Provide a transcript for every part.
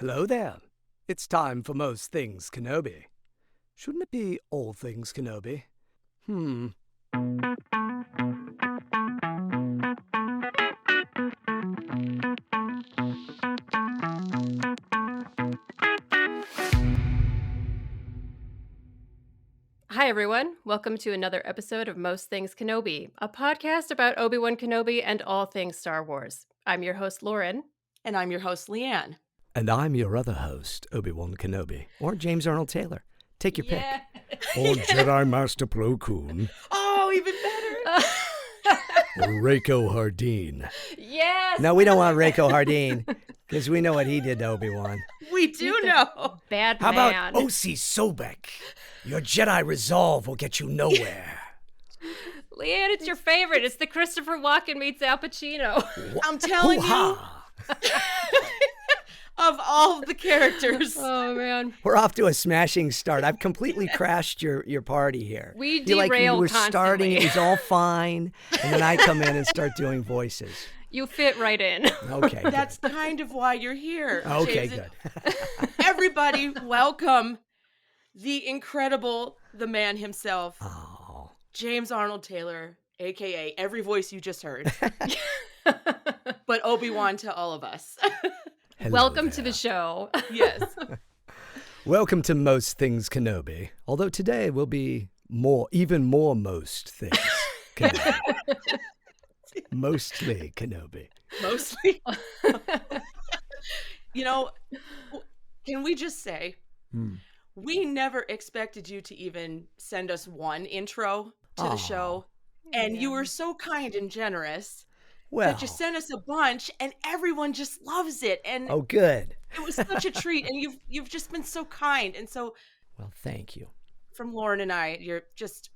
Hello there. It's time for Most Things Kenobi. Shouldn't it be All Things Kenobi? Hi, everyone. Welcome to another episode of Most Things Kenobi, a podcast about Obi-Wan Kenobi and all things Star Wars. I'm your host, Lauren. And I'm your host, Leanne. And I'm your other host, Obi-Wan Kenobi, or James Arnold Taylor. Take your pick. Or Jedi Master Plo Koon. Oh, even better. Or Rako Hardeen. Yes! No, we don't want Rako Hardeen, because we know what he did to Obi-Wan. We do know. Bad How man. about O.C. Sobek? Your Jedi resolve will get you nowhere. Leanne, it's your favorite. It's the Christopher Walken meets Al Pacino. I'm telling you, of all the characters. Oh, man. We're off to a smashing start. I've completely crashed your party here. We You're like, derail you were constantly. starting, it was all fine, and then I come in and start doing voices. You fit right in. Okay, good. That's kind of why you're here. Okay, James. good. Everybody, welcome the incredible, the man himself, Oh. James Arnold Taylor, a.k.a. every voice you just heard. But Obi-Wan to all of us. Hello Welcome to there. the show. Yes. Welcome to Most Things Kenobi. Although today will be even more most things Kenobi. Mostly Kenobi. Mostly. You know, can we just say, we never expected you to even send us one intro to the show. And you were so kind and generous that you sent us a bunch, and everyone just loves it. And Oh, good. it was such a treat. And you've just been so kind. And so Well, thank you. from Lauren and I, you're just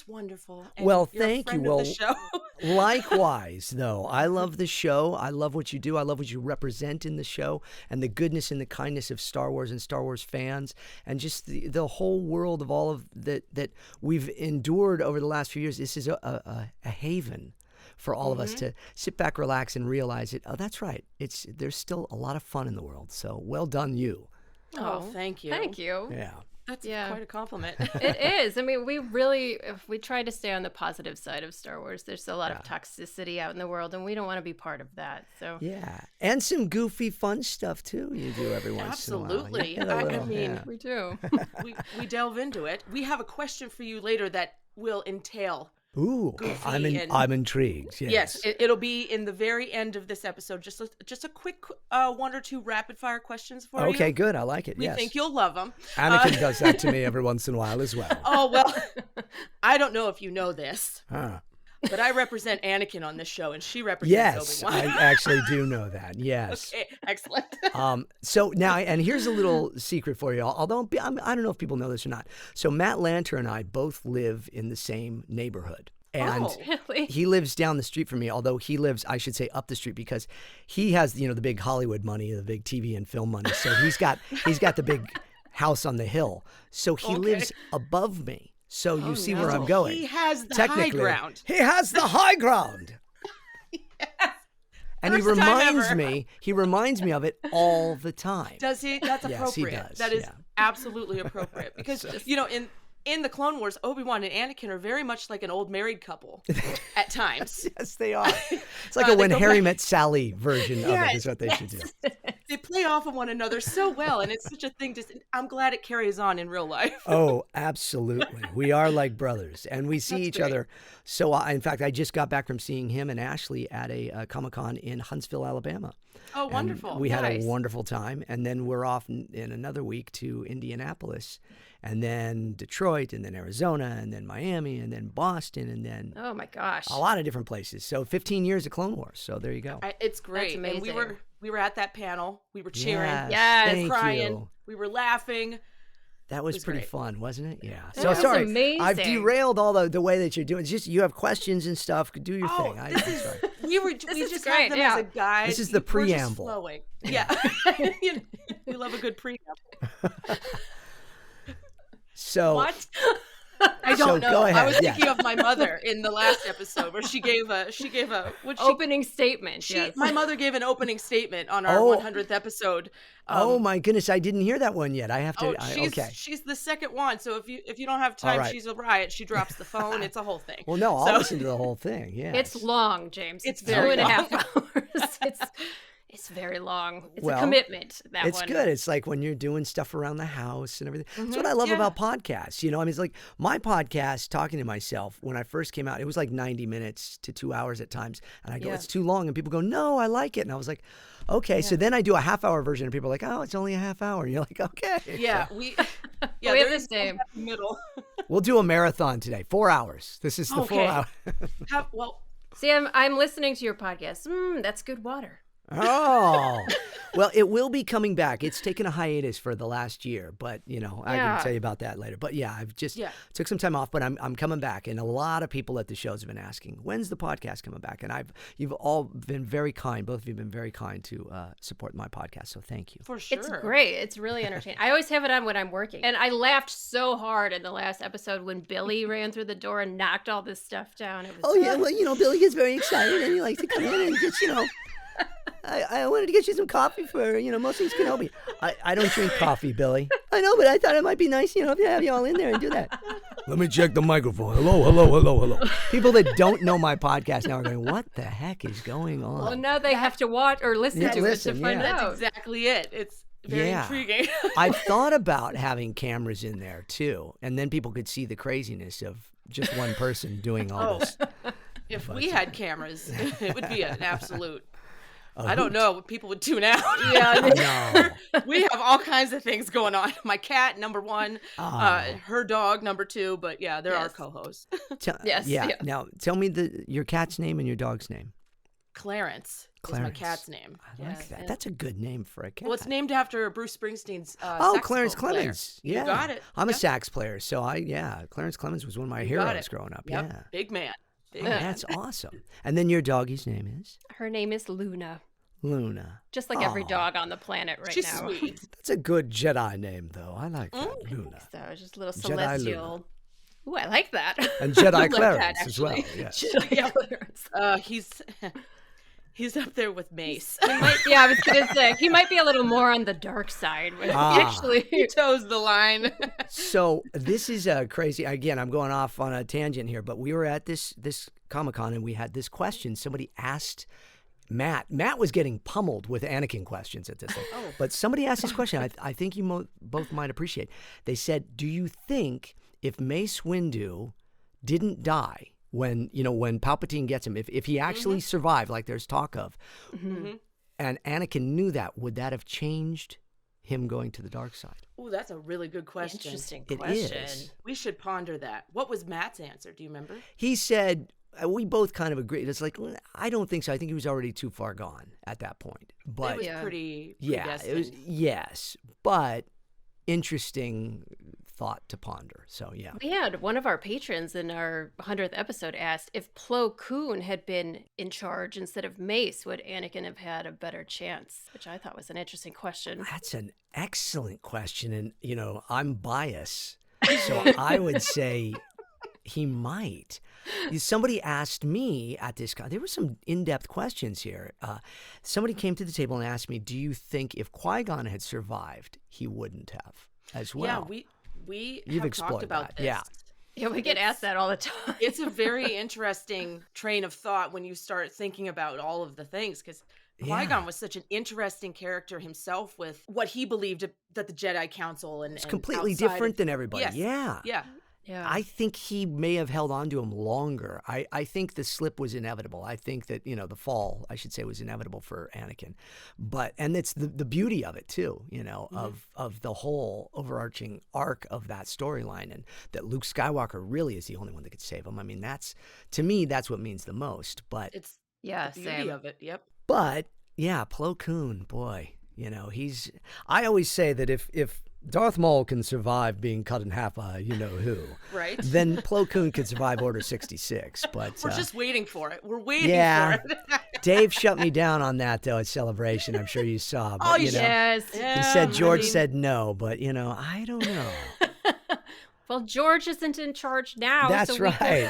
wonderful. And Well, you're a thank you. friend of the show. Likewise, though, I love the show. I love what you do. I love what you represent in the show, and the goodness and the kindness of Star Wars and Star Wars fans, and just the whole world of all of that we've endured over the last few years. This is a haven for all of us to sit back, relax, and realize it. Oh, that's right. There's still a lot of fun in the world. So well done, you. Oh, thank you. Thank you. Yeah. That's quite a compliment. It is. I mean, we try to stay on the positive side of Star Wars. There's a lot of toxicity out in the world, and we don't want to be part of that. So Yeah, and some goofy, fun stuff too. You do every once in a while. Absolutely. You get a I little- mean, yeah. we do. we delve into it. We have a question for you later that will entail. Ooh, goofy I'm intrigued. Yes. It'll be in the very end of this episode. Just a quick one or two rapid fire questions for you. Okay, good. I like it. We yes. think you'll love them. Anakin does that to me every once in a while as well. Oh, well, I don't know if you know this, Huh. but I represent Anakin on this show, and she represents Yes, Obi-Wan. I actually do know that. Yes. Okay, excellent. So now, and here's a little secret for you all. Although I don't know if people know this or not. So Matt Lanter and I both live in the same neighborhood. And Really? he lives down the street from me, although he lives, I should say, up the street, because he has, the big Hollywood money, the big TV and film money. So he's got the big house on the hill. So he lives above me. So you see where I'm going. He has the high Technically, ground. He has the high ground. And he First time reminds me of it all the time. Does he? That's Yes, he appropriate. does, That is yeah. absolutely appropriate because in the Clone Wars, Obi-Wan and Anakin are very much like an old married couple at times. Yes, they are. It's like a They When go Harry back- Met Sally version of it is what they should do. They play off of one another so well, and it's such a thing. I'm glad it carries on in real life. Oh, absolutely. We are like brothers, and we see That's each great. other. So, in fact, I just got back from seeing him and Ashley at a Comic-Con in Huntsville, Alabama. Oh, And wonderful! we had Nice. a wonderful time, and then we're off in another week to Indianapolis, and then Detroit, and then Arizona, and then Miami, and then Boston, and then Oh my gosh. a lot of different places. So 15 years of Clone Wars. So there you go. It's great. And amazing. we were at that panel. We were cheering. Yes, thank crying. you. We were laughing. That was was pretty great. fun, wasn't it? Yeah. That So was sorry, amazing. I've derailed all the way that you're doing. It's just you have questions and stuff. Do your Oh, thing. I'm sorry. we is just great, have them yeah. as a guide. This is the We're just preamble. flowing. Yeah. We love a good preamble. So What? I don't know. Go ahead. I was thinking of my mother in the last episode where she gave a opening statement. Yes. My mother gave an opening statement on our 100th episode. Oh my goodness, I didn't hear that one yet. I have to. Okay. She's the second one, so if you don't have time, she's a riot. She drops the phone. It's a whole thing. Well, no, I'll listen to the whole thing. Yeah. It's long, James. It's very 2.5 long. hours. It's very long. It's a commitment, that it's one. It's good. It's like when you're doing stuff around the house and everything. That's what I love Yeah. about podcasts. You know, I mean, it's like my podcast, Talking to Myself, when I first came out, it was like 90 minutes to 2 hours at times. And I go, it's too long. And people go, no, I like it. And I was like, okay. So then I do a half-hour version and people are like, oh, it's only a half hour. And you're like, okay. Yeah, we have the same. Middle. We'll do a marathon today, 4 hours. This is the 4 hour. See, I'm listening to your podcast. That's good water. Oh, well, it will be coming back. It's taken a hiatus for the last year, but I can tell you about that later. But yeah, I've just took some time off, but I'm coming back. And a lot of people at the shows have been asking, when's the podcast coming back? And you've all been very kind. Both of you have been very kind to support my podcast. So thank you. For sure. It's great. It's really entertaining. I always have it on when I'm working. And I laughed so hard in the last episode when Billy ran through the door and knocked all this stuff down. It was well, Billy gets very excited and he likes to come in and just, I wanted to get you some coffee for, Most Things Kenobi. I don't drink coffee, Billy. I know, but I thought it might be nice, to have you all in there and do that. Let me check the microphone. Hello. People that don't know my podcast now are going, what the heck is going on? Well, now they have to watch or listen to it to find out. That's exactly it. It's very intriguing. I've thought about having cameras in there, too. And then people could see the craziness of just one person doing all this. If we had cameras, it would be an absolute... I don't know. People would tune out. Yeah, no. We have all kinds of things going on. My cat, number one. Her dog, number two. But yeah, they're our co-hosts. Now, tell me your cat's name and your dog's name. Clarence is my cat's name. I like that. That's a good name for a cat. Well, it's named after Bruce Springsteen's Clarence Clemens. Yeah. You got it. I'm a sax player, so Clarence Clemens was one of my heroes growing up. Yep. Yeah. Big man. That's awesome. And then your doggy's name is? Her name is Luna. Just like every dog on the planet right She's now. Sweet. That's a good Jedi name, though. I like that, Luna. So just a little celestial. Ooh, I like that. And Jedi Clarence as well. Yes. Jedi Clarence. He's up there with Mace. I was going to say, he might be a little more on the dark side. He toes the line. So this is crazy. Again, I'm going off on a tangent here, but we were at this Comic-Con and we had this question. Somebody asked Matt. Matt was getting pummeled with Anakin questions at this thing. But somebody asked this question I think you both might appreciate. They said, do you think if Mace Windu didn't die when Palpatine gets him, if he actually survived, like there's talk of, and Anakin knew that, would that have changed him going to the dark side? Oh, that's a really good question. Interesting question. It is. We should ponder that. What was Matt's answer? Do you remember? He said, we both kind of agreed. It's like, I don't think so. I think he was already too far gone at that point. But it was pretty it was, yes, but interesting thought to ponder. So yeah, we had one of our patrons in our 100th episode asked if Plo Koon had been in charge instead of Mace, would Anakin have had a better chance? Which I thought was an interesting question. That's an excellent question, and I'm biased, so I would say he might. Somebody asked me at this con, there were some in-depth questions here. Somebody came to the table and asked me, do you think if Qui-Gon had survived, he wouldn't have as well? Yeah, we You've have talked about this. Yeah, we get asked that all the time. It's a very interesting train of thought when you start thinking about all of the things, because Qui-Gon was such an interesting character himself with what he believed that the Jedi Council and it's completely different than everybody. Yes. Yeah. I think he may have held on to him longer. I think the slip was inevitable. I think that, the fall, I should say, was inevitable for Anakin. And it's the beauty of it, too, of the whole overarching arc of that storyline, and that Luke Skywalker really is the only one that could save him. I mean, to me, that's what means the most. But it's the beauty of it, yep. But, yeah, Plo Koon, boy, I always say that if Darth Maul can survive being cut in half by you-know-who. Right. Then Plo Koon could survive Order 66. But we're just waiting for it. We're waiting for it. Dave shut me down on that, though, at Celebration. I'm sure you saw. But, yes. He said George said no, but, I don't know. Well, George isn't in charge now. That's so we right.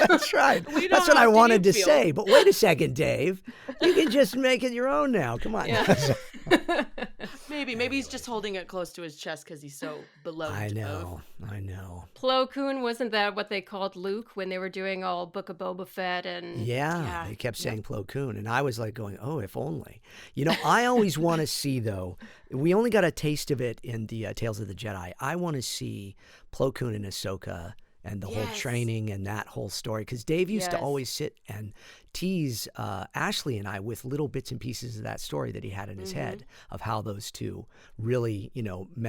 That's right. We don't That's what know I how wanted to Dave feels. say. But wait a second, Dave. You can just make it your own now. Come on. Yeah. Maybe he's just holding it close to his chest because he's so beloved. I know. Plo Koon, wasn't that what they called Luke when they were doing all Book of Boba Fett? And Yeah, they kept saying Plo Koon, and I was like going, oh, if only. You know, I always want to see, though, we only got a taste of it in the Tales of the Jedi. I want to see Plo Koon and Ahsoka and the whole training and that whole story, because Dave used to always sit and tease Ashley and I with little bits and pieces of that story that he had in his head of how those two really, you know, he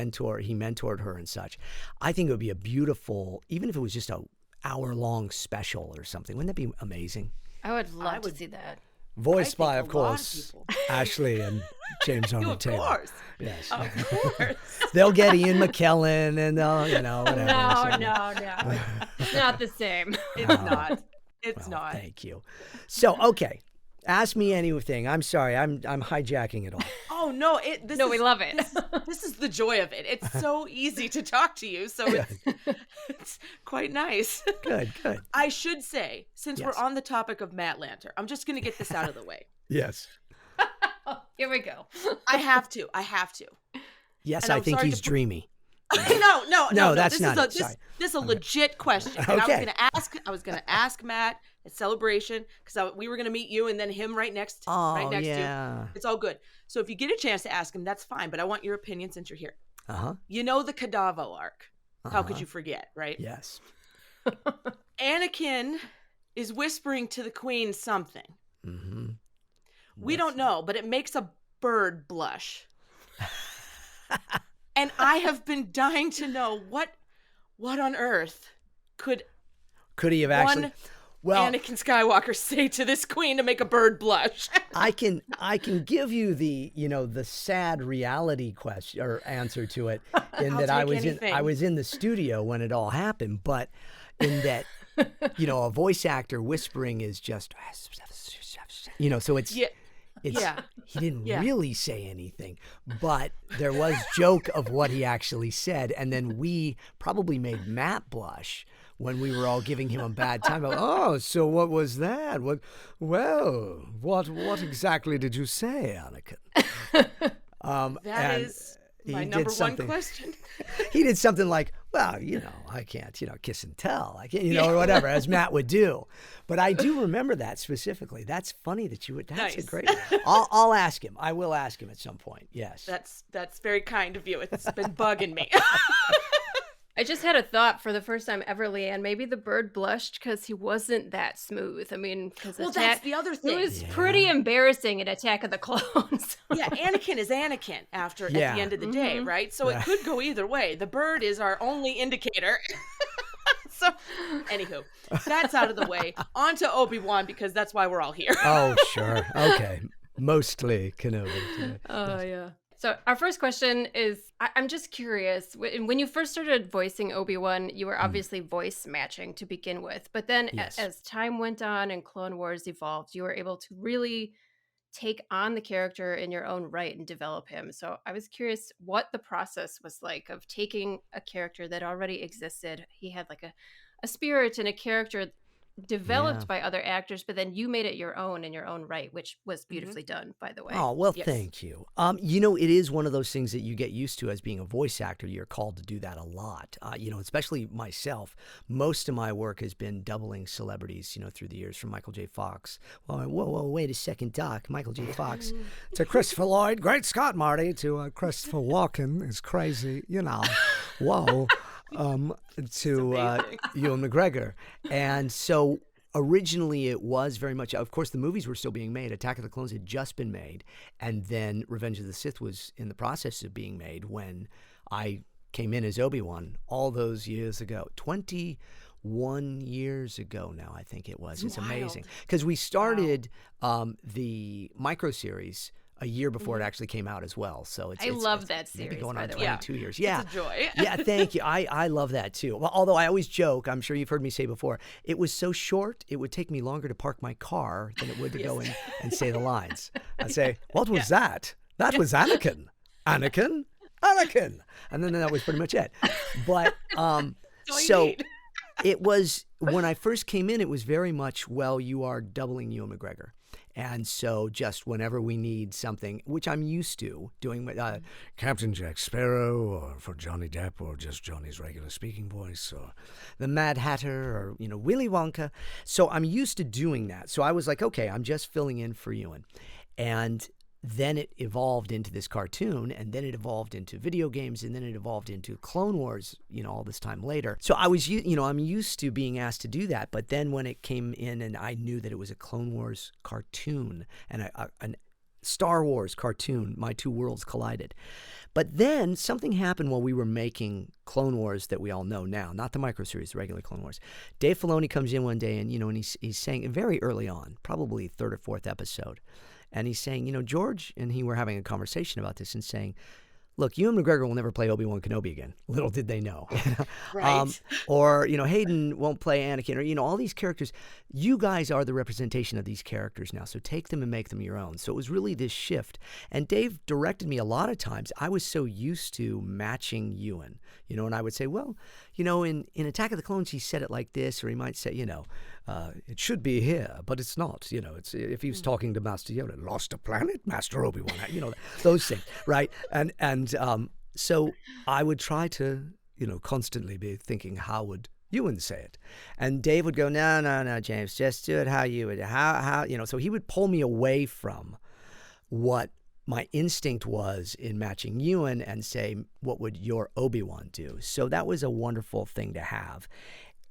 mentored her and such. I think it would be a beautiful, even if it was just a hour-long special or something. Wouldn't that be amazing? I would love to see that. Voiced by, of a lot of course, people. Ashley and James Arnold Of Taylor. course. Yes. Of course. They'll get Ian McKellen and they'll, you know, whatever. No. It's not the same. It's not. It's Well, not. Thank you. So, okay. Ask me anything. I'm sorry. I'm hijacking it all. Oh no! We love it. This is the joy of it. It's so easy to talk to you, so it's quite nice. Good. I should say, since Yes. we're on the topic of Matt Lanter, I'm just going to get this out of the way. Yes. Here we go. I have to. Yes, And I I'm think sorry he's to dreamy. No, that's this not is it. Sorry. This is a legit question. And Okay. I was gonna ask Matt at Celebration because we were gonna meet you and then him right next Oh, to yeah. you. It's all good. So if you get a chance to ask him, that's fine. But I want your opinion since you're here. Uh-huh. You know the cadaver arc. How could you forget, right? Yes. Anakin is whispering to the queen something. Mm-hmm. We don't know, but it makes a bird blush. And I have been dying to know what on earth could he have actually? one Well, Anakin Skywalker say to this queen to make a bird blush? I can give you the sad reality question or answer to it in that I take was in the studio when it all happened, but in that a voice actor whispering is just so it's he didn't really say anything, but there was joke of what he actually said, and then we probably made Matt blush when we were all giving him a bad time. Oh, so what was that? What exactly did you say, Anakin? That is my number one question. He did something like, well, I can't, kiss and tell. I can't, or whatever, as Matt would do. But I do remember that specifically. That's funny that you would. That's Nice. a great. I'll ask him. I will ask him at some point. Yes. That's very kind of you. It's been bugging me. I just had a thought for the first time ever, Leanne. Maybe the bird blushed because he wasn't that smooth. I mean, because that's the other thing. It was pretty embarrassing in Attack of the Clones. Yeah, Anakin is Anakin at the end of the day, right? So it could go either way. The bird is our only indicator. So, anywho, that's out of the way. On to Obi-Wan, because that's why we're all here. Oh, sure. Okay. Mostly Kenobi. Oh, yeah. So our first question is, I'm just curious, when you first started voicing Obi-Wan, you were obviously voice matching to begin with, but then as time went on and Clone Wars evolved, you were able to really take on the character in your own right and develop him. So I was curious what the process was like of taking a character that already existed. He had like a spirit and a character developed by other actors, but then you made it your own in your own right, which was beautifully done, by the way. Oh, well, thank you. It is one of those things that you get used to as being a voice actor. You're called to do that a lot. Especially myself. Most of my work has been doubling celebrities, through the years, from Michael J. Fox. Whoa, wait a second, Doc. Michael J. Fox to Christopher Lloyd, great Scott, Marty, to Christopher Walken is crazy, whoa. To Ewan McGregor. And so originally it was very much, of course, the movies were still being made. Attack of the Clones had just been made. And then Revenge of the Sith was in the process of being made when I came in as Obi-Wan all those years ago. 21 years ago now, I think it was. It's amazing. Because we started the micro-series a year before it actually came out as well. So it's love that series, maybe going by on the way. 22 years. Yeah. It's a joy. Yeah, thank you. I love that too. Well, although I always joke, I'm sure you've heard me say before, it was so short, it would take me longer to park my car than it would to go in and say the lines. I'd say, what was that? That was Anakin. Anakin? Anakin. And then that was pretty much it. But So it was, when I first came in, it was very much, well, you are doubling Ewan McGregor. And so just whenever we need something, which I'm used to doing, Captain Jack Sparrow, or for Johnny Depp, or just Johnny's regular speaking voice, or the Mad Hatter, or, Willy Wonka. So I'm used to doing that. So I was like, okay, I'm just filling in for Ewan. And then it evolved into this cartoon, and then it evolved into video games, and then it evolved into Clone Wars, all this time later. So I was, I'm used to being asked to do that. But then when it came in and I knew that it was a Clone Wars cartoon and a Star Wars cartoon, my two worlds collided. But then something happened while we were making Clone Wars that we all know now, not the microseries, the regular Clone Wars. Dave Filoni comes in one day and, and he's saying very early on, probably third or fourth episode, and he's saying, George and he were having a conversation about this and saying, look, Ewan McGregor will never play Obi-Wan Kenobi again. Little did they know. Right. Or, Hayden won't play Anakin, or, all these characters. You guys are the representation of these characters now, so take them and make them your own. So it was really this shift. And Dave directed me a lot of times. I was so used to matching Ewan, and I would say, well, in Attack of the Clones, he said it like this, or he might say, it should be here, but it's not. It's if he was talking to Master Yoda, lost a planet, Master Obi-Wan, those things, right? And so I would try to, constantly be thinking, how would Ewan say it? And Dave would go, no, James, just do it how you would, how, so he would pull me away from what my instinct was in matching Ewan and say, what would your Obi-Wan do? So that was a wonderful thing to have.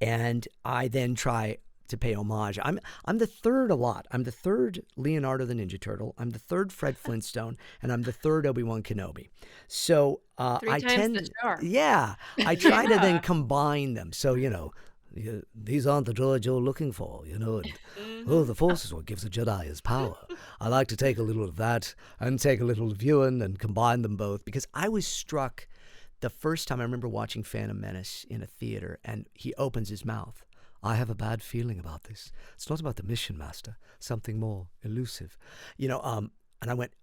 And I then try to pay homage. I'm the third a lot. I'm the third Leonardo the Ninja Turtle. I'm the third Fred Flintstone, and I'm the third Obi-Wan Kenobi. So Three times the star. Yeah, I try to then combine them. So these aren't the droids you're looking for. And, the Force is what gives a Jedi his power. I like to take a little of that and take a little of Ewan and combine them both, because I was struck the first time. I remember watching Phantom Menace in a theater, and he opens his mouth. I have a bad feeling about this. It's not about the mission, Master. Something more elusive. And I went,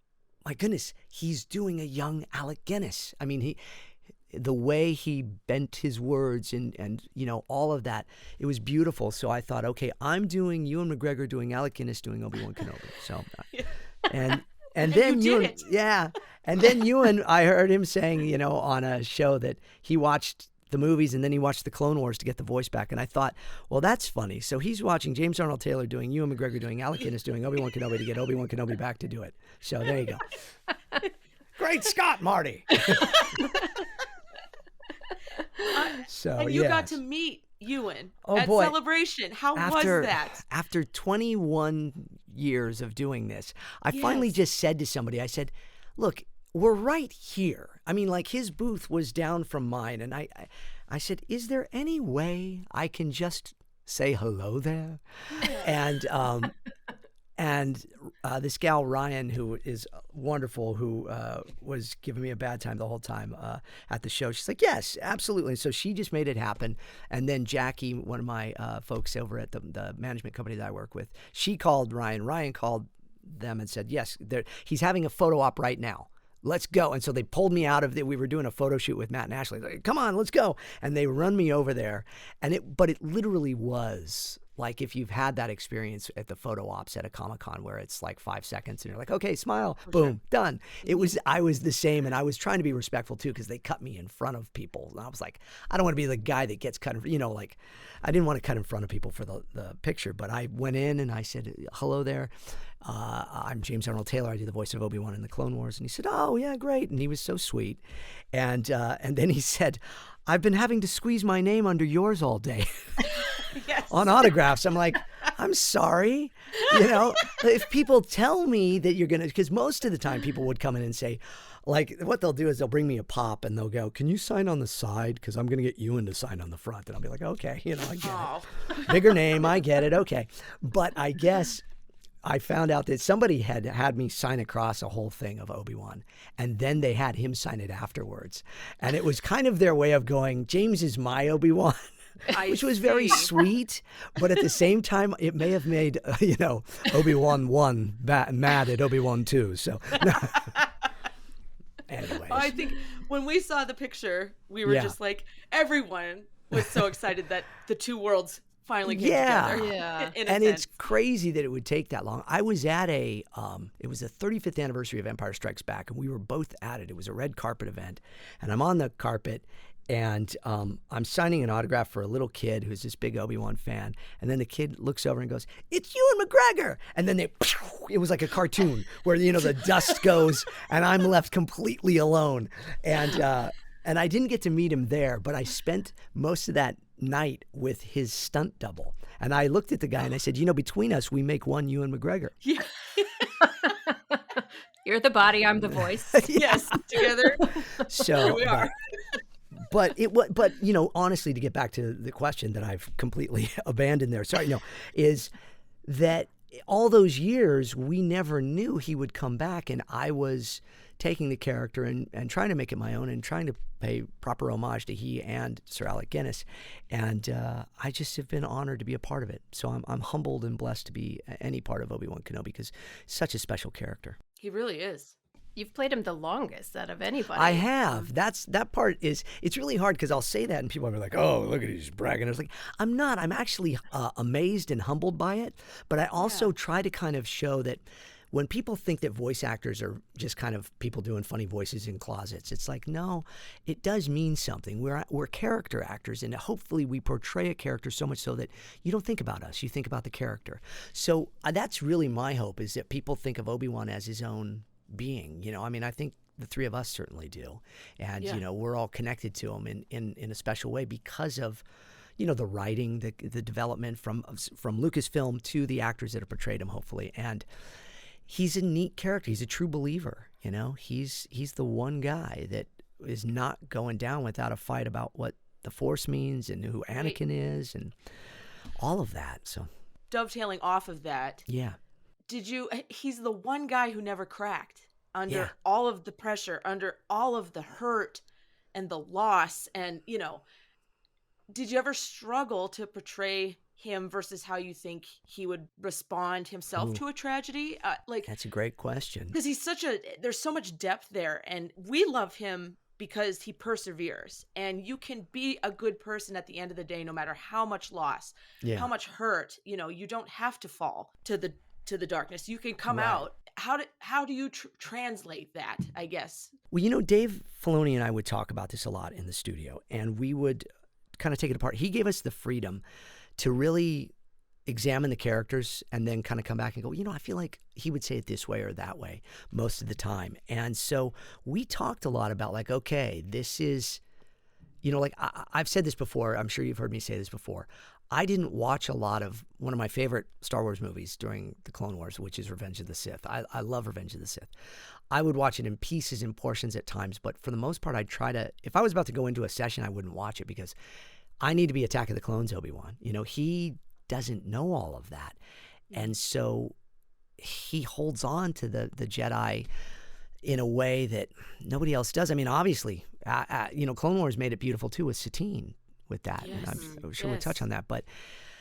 my goodness, he's doing a young Alec Guinness. I mean, the way he bent his words and all of that, it was beautiful. So I thought, okay, I'm doing Ewan McGregor, doing Alec Guinness, doing Obi-Wan Kenobi. So, and then Ewan, yeah. And then Ewan, I heard him saying, on a show that he watched the movies and then he watched the Clone Wars to get the voice back. And I thought, well, that's funny. So he's watching James Arnold Taylor doing Ewan McGregor, doing Alec Guinness, doing Obi-Wan Kenobi to get Obi-Wan Kenobi back to do it. So there you go. Great Scott, Marty. And you got to meet Ewan at boy. Celebration. How was that? After 21 years of doing this, I finally just said to somebody, I said, look, we're right here. I mean, like, his booth was down from mine. And I said, is there any way I can just say hello there? And this gal, Ryan, who is wonderful, who was giving me a bad time the whole time at the show, she's like, yes, absolutely. So she just made it happen. And then Jackie, one of my folks over at the management company that I work with, she called Ryan. Ryan called them and said, yes, he's having a photo op right now. Let's go. And so they pulled me out of it. We were doing a photo shoot with Matt and Ashley. Like, come on, let's go. And they run me over there. But it literally was like, if you've had that experience at the photo ops at a Comic-Con where it's like 5 seconds and you're like, okay, smile, boom, done. I was the same. And I was trying to be respectful too, because they cut me in front of people. And I was like, I don't want to be the guy that gets cut, I didn't want to cut in front of people for the picture, but I went in and I said, hello there. I'm James Arnold Taylor. I do the voice of Obi-Wan in the Clone Wars. And he said, oh, yeah, great. And he was so sweet. And then he said, I've been having to squeeze my name under yours all day on autographs. I'm like, I'm sorry. If people tell me that you're going to, because most of the time people would come in and say, like, what they'll do is they'll bring me a pop and they'll go, can you sign on the side? Because I'm going to get Ewan to sign on the front. And I'll be like, okay, I get it. Bigger name, I get it. Okay. But I guess I found out that somebody had me sign across a whole thing of Obi-Wan, and then they had him sign it afterwards. And it was kind of their way of going, James is my Obi-Wan, which was very sweet. But at the same time, it may have made, Obi-Wan 1 mad at Obi-Wan 2. So, anyways. I think when we saw the picture, we were just like, everyone was so excited that the two worlds finally came Yeah. together. Yeah. in a And sense. it's crazy that it would take that long. I was at it was the 35th anniversary of Empire Strikes Back, and we were both at it. It was a red carpet event, and I'm on the carpet, and I'm signing an autograph for a little kid who's this big Obi-Wan fan, and then the kid looks over and goes, "It's Ewan McGregor!" And then it was like a cartoon where, the dust goes, and I'm left completely alone. And I didn't get to meet him there, but I spent most of that night with his stunt double. And I looked at the guy and I said, between us, we make one Ewan McGregor. Yeah. You're the body, I'm the voice. Yes, together. So Here we are. But honestly, to get back to the question that I've completely abandoned there, is that all those years we never knew he would come back, and I was taking the character and trying to make it my own and trying to pay proper homage to he and Sir Alec Guinness. And I just have been honored to be a part of it. So I'm humbled and blessed to be any part of Obi-Wan Kenobi because such a special character. He really is. You've played him the longest out of anybody. I have. That part it's really hard because I'll say that and people will be like, "Oh, look at he's bragging." I was like, I'm not. I'm actually amazed and humbled by it. But I also try to kind of show that when people think that voice actors are just kind of people doing funny voices in closets, it's like, no, it does mean something. We're character actors, and hopefully we portray a character so much so that you don't think about us, you think about the character. So that's really my hope, is that people think of Obi-Wan as his own being. I think the three of us certainly do, and we're all connected to him in a special way because of the writing, the development from Lucasfilm to the actors that have portrayed him, hopefully. And he's a neat character. He's a true believer. He's the one guy that is not going down without a fight about what the Force means and who Anakin is and all of that. So Dovetailing off of that, yeah. He's the one guy who never cracked under all of the pressure, under all of the hurt and the loss. And, did you ever struggle to portray him versus how you think he would respond himself to a tragedy? That's a great question. Because there's so much depth there, and we love him because he perseveres, and you can be a good person at the end of the day, no matter how much loss, how much hurt, you don't have to fall to the darkness. You can come out. How do you translate that, I guess? Well, Dave Filoni and I would talk about this a lot in the studio, and we would kind of take it apart. He gave us the freedom to really examine the characters and then kind of come back and go, I feel like he would say it this way or that way most of the time. And so we talked a lot about like, okay, this is, I've said this before. I'm sure you've heard me say this before. I didn't watch a lot of one of my favorite Star Wars movies during the Clone Wars, which is Revenge of the Sith. I love Revenge of the Sith. I would watch it in pieces and portions at times, but for the most part, I'd try to, if I was about to go into a session, I wouldn't watch it because I need to be Attack of the Clones Obi-Wan. He doesn't know all of that. And so he holds on to the Jedi in a way that nobody else does. I mean, obviously, Clone Wars made it beautiful too with Satine with that. Yes. And I'm sure we'll touch on that. But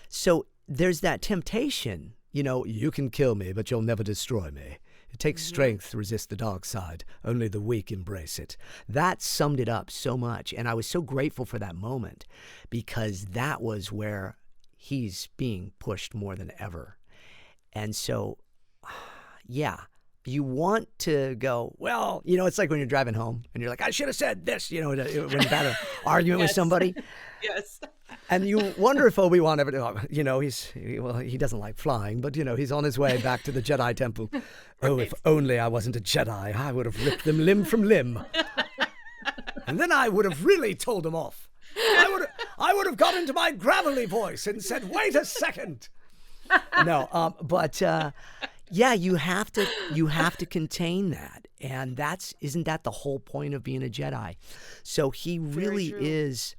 so there's that temptation, you can kill me, but you'll never destroy me. It takes strength to resist the dark side. Only the weak embrace it. That summed it up so much. And I was so grateful for that moment because that was where he's being pushed more than ever. And so, you want to go, well, it's like when you're driving home and you're like, I should have said this, when you've had an argument with somebody. Yes. And you wonder if Obi-Wan ever, he doesn't like flying, but, he's on his way back to the Jedi Temple. Right. Oh, if only I wasn't a Jedi, I would have ripped them limb from limb. And then I would have really told them off. I would have got into my gravelly voice and said, wait a second. No, you have to contain that. And isn't that the whole point of being a Jedi? So he really is.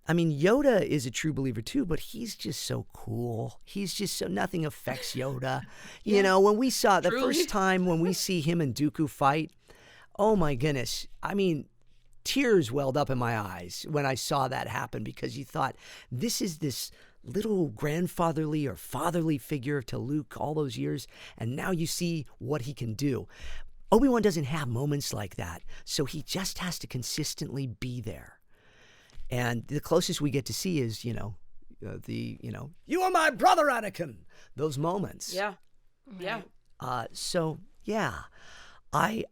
I mean, Yoda is a true believer too, but he's just so cool. He's just so, nothing affects Yoda. When we saw the first time when we see him and Dooku fight, oh my goodness. I mean, tears welled up in my eyes when I saw that happen because you thought, this is this little grandfatherly or fatherly figure to Luke all those years, and now you see what he can do. Obi-Wan doesn't have moments like that, so he just has to consistently be there. And the closest we get to see is, you are my brother, Anakin. Those moments. Yeah. Yeah. So yeah, I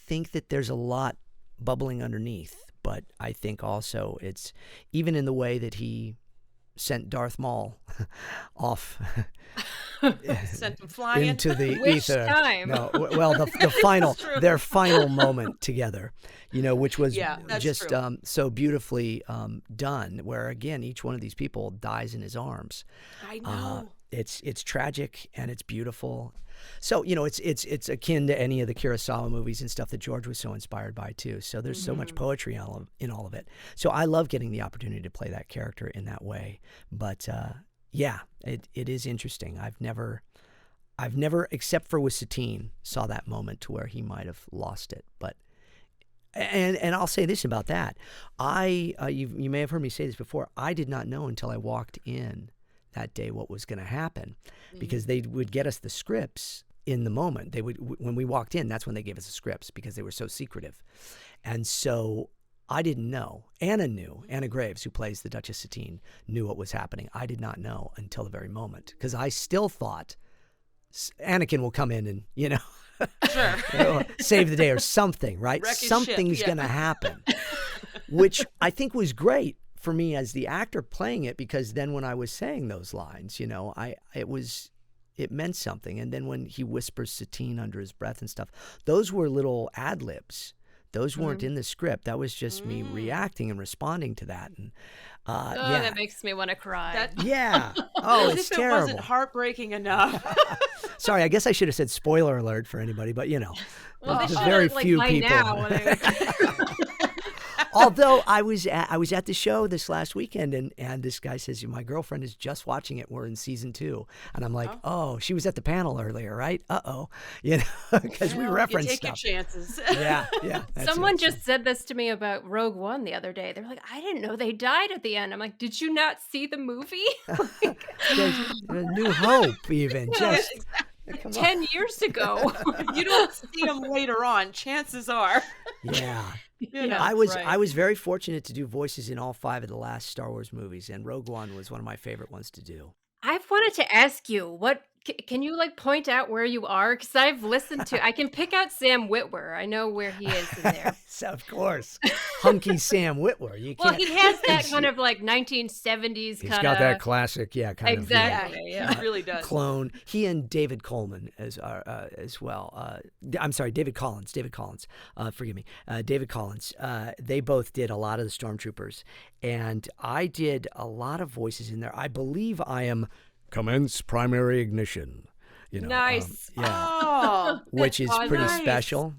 think that there's a lot bubbling underneath, but I think also it's even in the way that he sent Darth Maul off Sent him flying into the Which ether. time? No, well, the final, their final moment together, which was just so beautifully done. Where again, each one of these people dies in his arms. I know. It's tragic and it's beautiful. So it's akin to any of the Kurosawa movies and stuff that George was so inspired by too. So there's so much poetry in all of it. So I love getting the opportunity to play that character in that way. But it is interesting. I've never, except for with Satine, saw that moment to where he might have lost it. But and I'll say this about that: you may have heard me say this before. I did not know until I walked in that day what was going to happen, because they would get us the scripts in the moment. They would, when we walked in, that's when they gave us the scripts, because they were so secretive. And so I didn't know. Anna Graves, who plays the Duchess Satine, knew what was happening. I did not know until the very moment, because I still thought Anakin will come in and Sure. save the day or something, right? Wreck his Something's ship, going to happen, which I think was great for me as the actor playing it, because then when I was saying those lines, it meant something. And then when he whispers Satine under his breath and stuff, those were little ad libs. Those weren't in the script. That was just me reacting and responding to that. And that makes me want to cry. Oh, As it's if terrible. it wasn't heartbreaking enough. Sorry, I guess I should have said spoiler alert for anybody, but Well, they there's should very have, few by people. now. Although I was at the show this last weekend, and this guy says, my girlfriend is just watching it. We're in season 2. And I'm like, oh, she was at the panel earlier, right? Because we referenced you take stuff. your chances. Yeah. Someone just said this to me about Rogue One the other day. They're like, I didn't know they died at the end. I'm like, did you not see the movie? New Hope, even. Just 10 years ago. You don't see them later on. Chances are. Yeah. Yeah, I was very fortunate to do voices in all 5 of the last Star Wars movies, and Rogue One was one of my favorite ones to do. I've wanted to ask you, what can you point out where you are? Because I've listened to, I can pick out Sam Witwer. I know where he is in there. So, of course, hunky Sam Witwer. You Well, can't. he has that kind of 1970s He's kind of. got that classic, kind exactly. He really does. Clone. He and David Coleman as well. I'm sorry, David Collins. Forgive me, David Collins. They both did a lot of the Stormtroopers, and I did a lot of voices in there. I believe I am commence primary ignition. Nice. Which is pretty nice. special.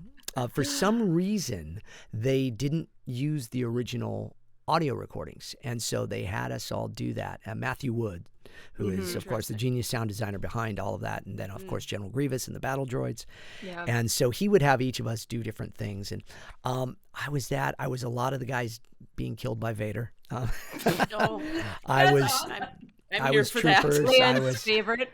For some reason, they didn't use the original audio recordings, and so they had us all do that. Matthew Wood, who is, of course, the genius sound designer behind all of that, and then, of course, General Grievous and the battle droids. Yeah. And so he would have each of us do different things, and I was a lot of the guys being killed by Vader. I was. I'm here for that. Leon's favorite.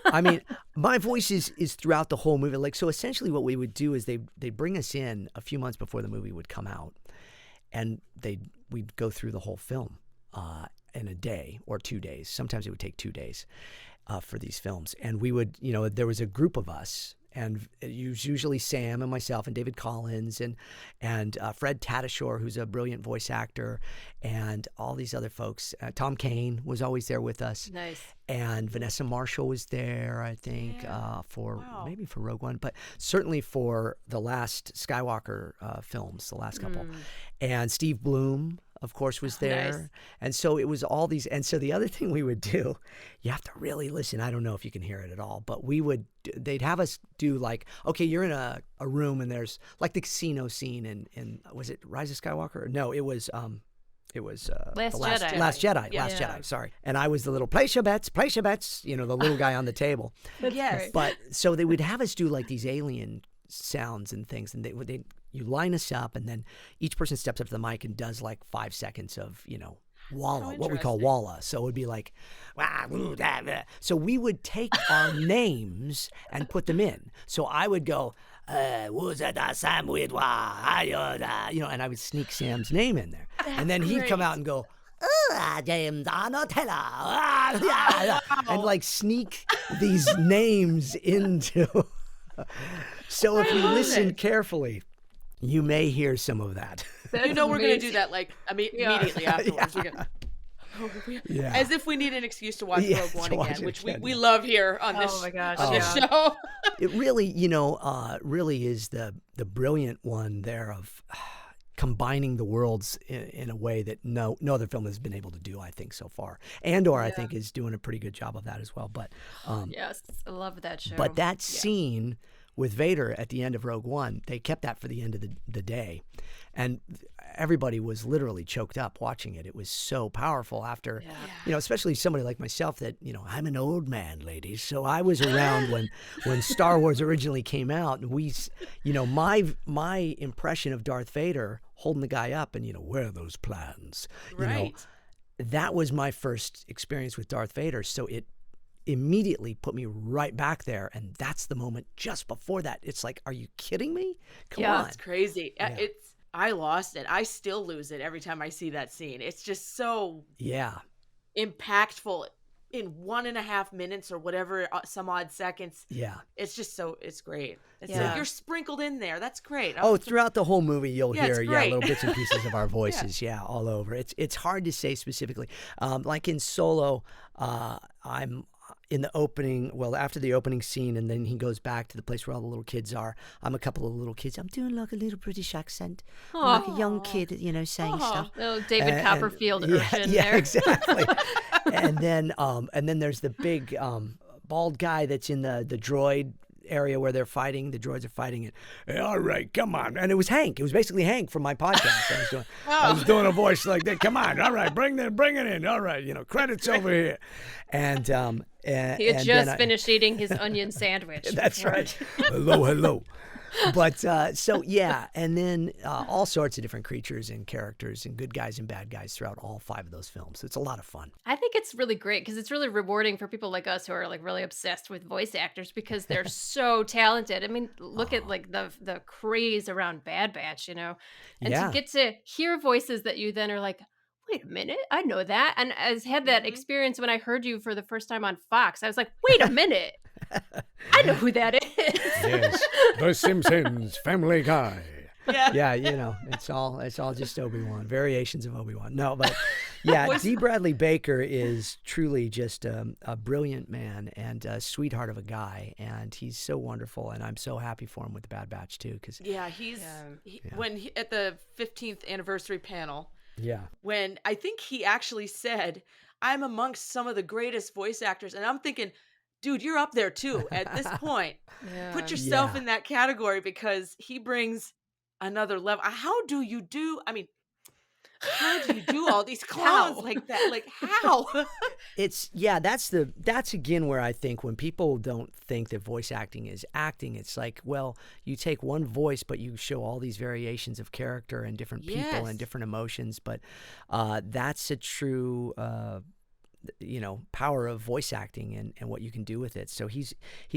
I mean, my voice is throughout the whole movie. So essentially what we would do is they'd bring us in a few months before the movie would come out, and we'd go through the whole film in a day or 2 days. Sometimes it would take 2 days for these films. And we would, there was a group of us, and it was usually Sam and myself and David Collins and Fred Tatasciore, who's a brilliant voice actor, and all these other folks. Tom Kane was always there with us. Nice. And Vanessa Marshall was there, I think, maybe for Rogue One, but certainly for the last Skywalker films, the last couple. And Steve Bloom, of course, was there. Nice. And so it was all these. And so the other thing we would do, you have to really listen. I don't know if you can hear it at all, but they'd have us do okay, you're in a room and there's like the casino scene in was it Rise of Skywalker? No, it was Last Jedi. Last Jedi. Yeah. Last Jedi. Sorry. And I was the little place your bets, the little guy on the table. Yes. But so they would have us do these alien sounds and things, and you line us up, and then each person steps up to the mic and does 5 seconds of Walla, what we call Walla. So it would be wah, woo, da, da. So we would take our names and put them in. So I would go, was that Sam with and I would sneak Sam's name in there. And then he'd come out and go, James Arnold Taylor. And like sneak these names into. So if you listen carefully, you may hear some of that. We're going to do that like immediately afterwards. Yeah. As if we need an excuse to watch Rogue One again, which we love here on this, show. It really, really is the brilliant one there of combining the worlds in a way that no other film has been able to do, I think, so far. Andor, I think, is doing a pretty good job of that as well. But yes, I love that show. But that scene with Vader at the end of Rogue One, they kept that for the end of the day. And everybody was literally choked up watching it. It was so powerful after, especially somebody like myself that, I'm an old man, ladies. So I was around when Star Wars originally came out. And we, my impression of Darth Vader holding the guy up and, where are those plans? That was my first experience with Darth Vader. So it immediately put me right back there, and that's the moment just before that. It's like, are you kidding me? Come on. It's crazy. I lost it. I still lose it every time I see that scene. It's just so impactful in 1.5 minutes or whatever, some odd seconds. Yeah. It's just it's great. It's like you're sprinkled in there. That's great. Throughout the whole movie, you'll hear little bits and pieces of our voices. All over. It's hard to say specifically. Like in Solo, I'm in the opening, after the opening scene, and then he goes back to the place where all the little kids are. I'm a couple of little kids. I'm doing like a little British accent. I'm like a young kid, saying stuff. Little David Copperfield urchin there. Yeah, exactly. and then there's the big bald guy that's in the droid area where they're fighting. The droids are fighting it. Hey, all right, come on. And it was Hank. It was basically Hank from my podcast. I was doing a voice like that. Come on. All right, bring it in. All right, credits over here. And he had just finished eating his onion sandwich. That's right. Hello. But and then all sorts of different creatures and characters and good guys and bad guys throughout all 5 of those films. So it's a lot of fun. I think it's really great because it's really rewarding for people like us who are like really obsessed with voice actors because they're so talented. I mean, look at like the craze around Bad Batch, and to get to hear voices that you then are like, wait a minute, I know that. And I had that experience when I heard you for the first time on Fox. I was like, wait a minute. I know who that is. Yes, The Simpsons, Family Guy. Yeah, it's all just Obi-Wan, variations of Obi-Wan. No, but D. Bradley Baker is truly just a brilliant man and a sweetheart of a guy, and he's so wonderful, and I'm so happy for him with the Bad Batch too. When at the 15th anniversary panel. Yeah. When I think he actually said, I'm amongst some of the greatest voice actors. And I'm thinking, dude, you're up there too at this point. Put yourself in that category because he brings another level. How do you do all these clowns like that? Like how? That's again where I think when people don't think that voice acting is acting, it's like, well, you take one voice, but you show all these variations of character and different people and different emotions. But that's a true power of voice acting and what you can do with it. So he's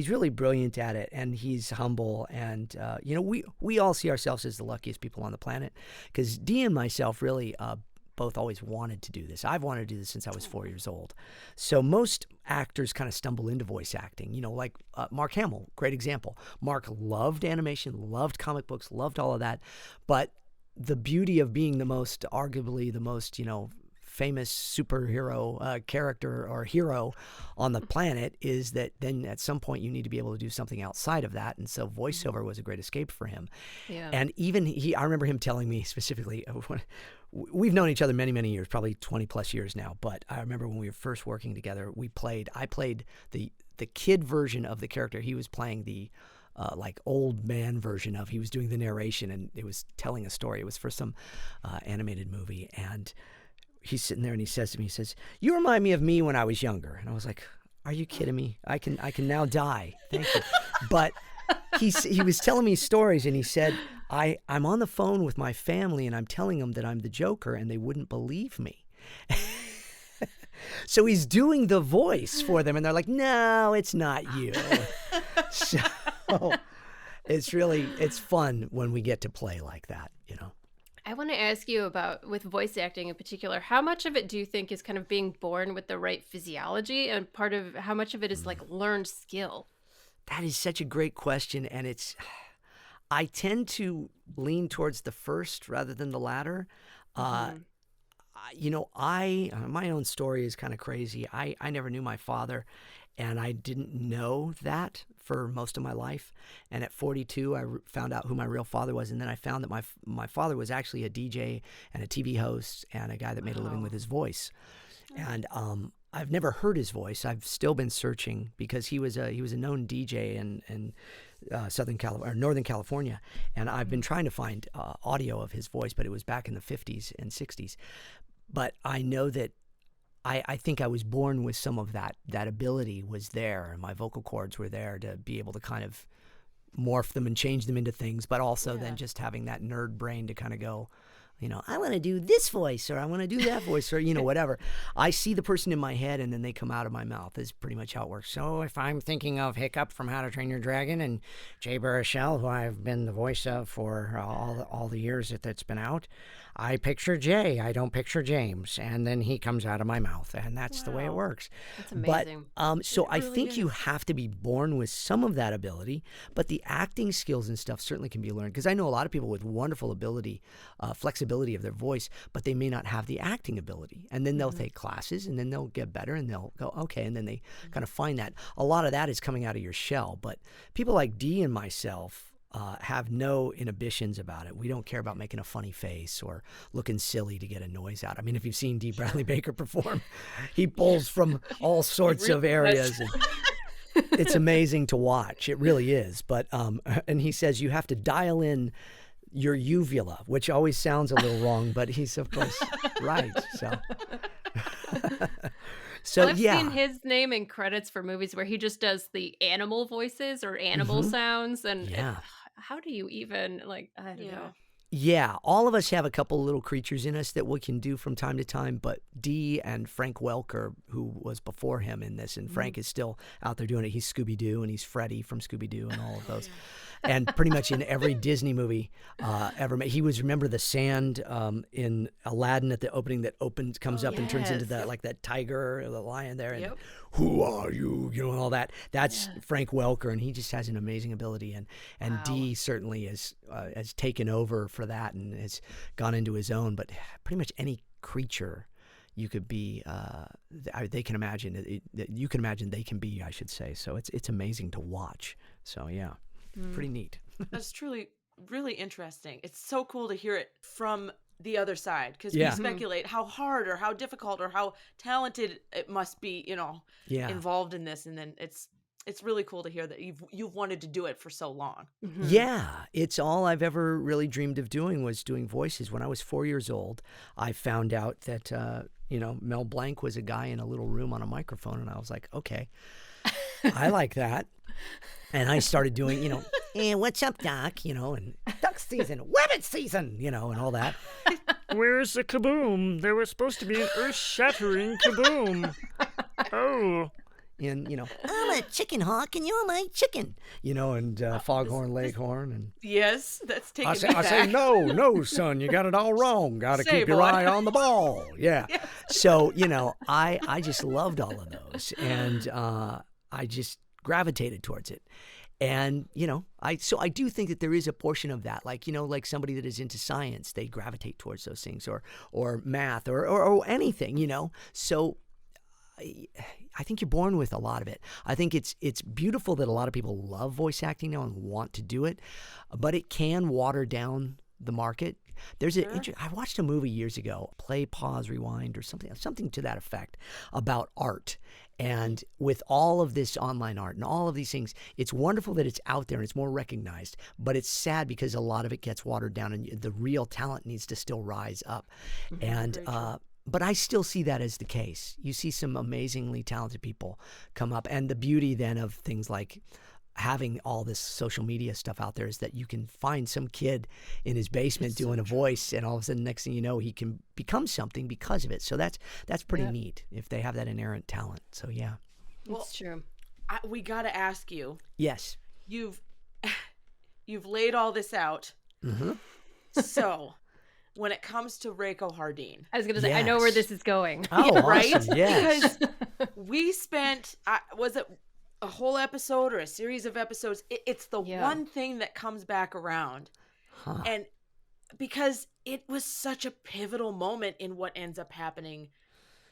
really brilliant at it, and he's humble, and we all see ourselves as the luckiest people on the planet because Dee and myself really both always wanted to do this. I've wanted to do this since I was 4 years old. So most actors kind of stumble into voice acting, like Mark Hamill, great example. Mark loved animation, loved comic books, loved all of that, but the beauty of being arguably the most famous superhero character or hero on the planet is that then at some point you need to be able to do something outside of that, and so voiceover was a great escape for him. And even I remember him telling me specifically, we've known each other many, many years, probably 20 plus years now, but I remember when we were first working together, I played the kid version of the character. He was playing the like old man version he was doing the narration, and it was telling a story. It was for some animated movie, and he's sitting there and he says to me, you remind me of me when I was younger. And I was like, are you kidding me? I can now die. Thank you. But he was telling me stories, and he said, I'm on the phone with my family and I'm telling them that I'm the Joker, and they wouldn't believe me. So he's doing the voice for them, and they're like, no, it's not you. So it's fun when we get to play like that, you know. I want to ask you about, with voice acting in particular, how much of it do you think is kind of being born with the right physiology, and part of how much of it is like learned skill? That is such a great question, and I tend to lean towards the first rather than the latter. You know, my own story is kind of crazy. I never knew my father, and I didn't know that for most of my life. And at 42, I found out who my real father was, and then I found that my father was actually a DJ and a TV host and a guy that made a living with his voice. And I've never heard his voice. I've still been searching because he was a known DJ in Northern California, and I've been trying to find audio of his voice, but it was back in the 50s and 60s. But I know that I think I was born with some of that ability was there, and my vocal cords were there to be able to kind of morph them and change them into things, but also then just having that nerd brain to kind of go, you know, I want to do this voice, or I want to do that voice, or, you know, whatever. I see the person in my head, and then they come out of my mouth is pretty much how it works. So if I'm thinking of Hiccup from How to Train Your Dragon and Jay Baruchel, who I've been the voice of for all the years that that's been out, I picture Jay. I don't picture James. And then he comes out of my mouth, and that's the way it works. That's amazing. But so I think you have to be born with some of that ability, but the acting skills and stuff certainly can be learned, because I know a lot of people with wonderful ability, flexibility of their voice, but they may not have the acting ability. And then they'll take classes, and then they'll get better, and they'll go, okay, and then they kind of find that. A lot of that is coming out of your shell. But people like Dee and myself have no inhibitions about it. We don't care about making a funny face or looking silly to get a noise out. I mean, if you've seen Dee Bradley Baker perform, he pulls from all sorts of areas. And it's amazing to watch. It really is. But and he says you have to dial in your uvula, which always sounds a little wrong, but he's of course right. So I've seen his name in credits for movies where he just does the animal voices or animal sounds, and how do you even, like, I don't know. Yeah, all of us have a couple little creatures in us that we can do from time to time, but Dee and Frank Welker, who was before him in this, and Frank is still out there doing it. He's Scooby-Doo, and he's Freddy from Scooby-Doo and all of those. And pretty much in every Disney movie ever made. He was, remember the sand in Aladdin at the opening that comes up and turns into like that tiger or the lion there. And who are you? You know, and all that. That's Frank Welker, and he just has an amazing ability. And Dee certainly has taken over for that and has gone into his own. But pretty much any creature you could be, they can imagine, you can imagine they can be, I should say. So it's amazing to watch. So yeah. Pretty neat. That's truly really interesting. It's so cool to hear it from the other side, because we speculate how hard or how difficult or how talented it must be, you know, involved in this, and then it's really cool to hear that you've wanted to do it for so long. Yeah, it's all I've ever really dreamed of doing was doing voices. When I was 4 years old, I found out that you know, Mel Blanc was a guy in a little room on a microphone, and I was like, okay, I like that. And I started doing, you know, hey, what's up, Doc? You know, and duck season, rabbit season, you know, and all that. Where's the kaboom? There was supposed to be an earth-shattering kaboom. Oh. And, you know, I'm a chicken hawk and you're my chicken, you know, and foghorn leghorn. And yes, that's taking me I say, no, son, you got it all wrong. Got to keep your eye on the ball. Yeah. So, you know, I just loved all of those. And I just gravitated towards it. And, you know, I do think that there is a portion of that, like, you know, like somebody that is into science, they gravitate towards those things, or math or anything, you know. So I think you're born with a lot of it. I think it's beautiful that a lot of people love voice acting now and want to do it, but it can water down the market. There's I watched a movie years ago, Play, Pause, Rewind, or something to that effect, about art. And with all of this online art and all of these things, it's wonderful that it's out there and it's more recognized, but it's sad because a lot of it gets watered down and the real talent needs to still rise up. And but I still see that as the case. You see some amazingly talented people come up, and the beauty then of things like having all this social media stuff out there is that you can find some kid in his basement doing a voice, and all of a sudden, next thing you know, he can become something because of it. So that's pretty neat if they have that inherent talent. So yeah, it's true. We got to ask you. Yes, You've you've laid all this out. Mm-hmm. So, when it comes to Rako Hardeen, I was going to say, I know where this is going. Oh, right? awesome. Yes. Because we spent, was it a whole episode or a series of episodes? It's the one thing that comes back around. Huh. And because it was such a pivotal moment in what ends up happening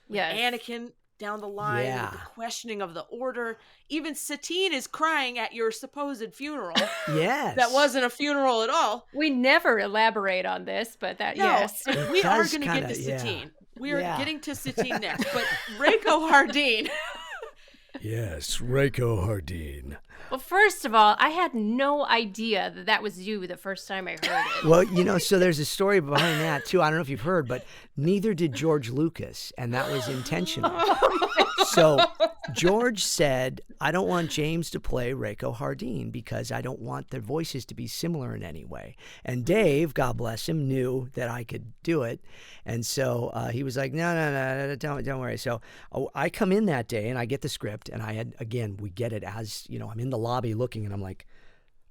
with Anakin down the line, with the questioning of the order. Even Satine is crying at your supposed funeral. Yes. That wasn't a funeral at all. We never elaborate on this, but yes. We are going to get to Satine. We are getting to Satine next. But Rako Hardeen. Yes, Rako Hardeen. Well, first of all, I had no idea that was you the first time I heard it. Well, so there's a story behind that, too. I don't know if you've heard, but neither did George Lucas, and that was intentional. So George said, I don't want James to play Rako Hardeen because I don't want their voices to be similar in any way. And Dave, God bless him, knew that I could do it. And so he was like, no, don't worry. So I come in that day and I get the script, and we get it as, I'm in the lobby looking, and I'm like,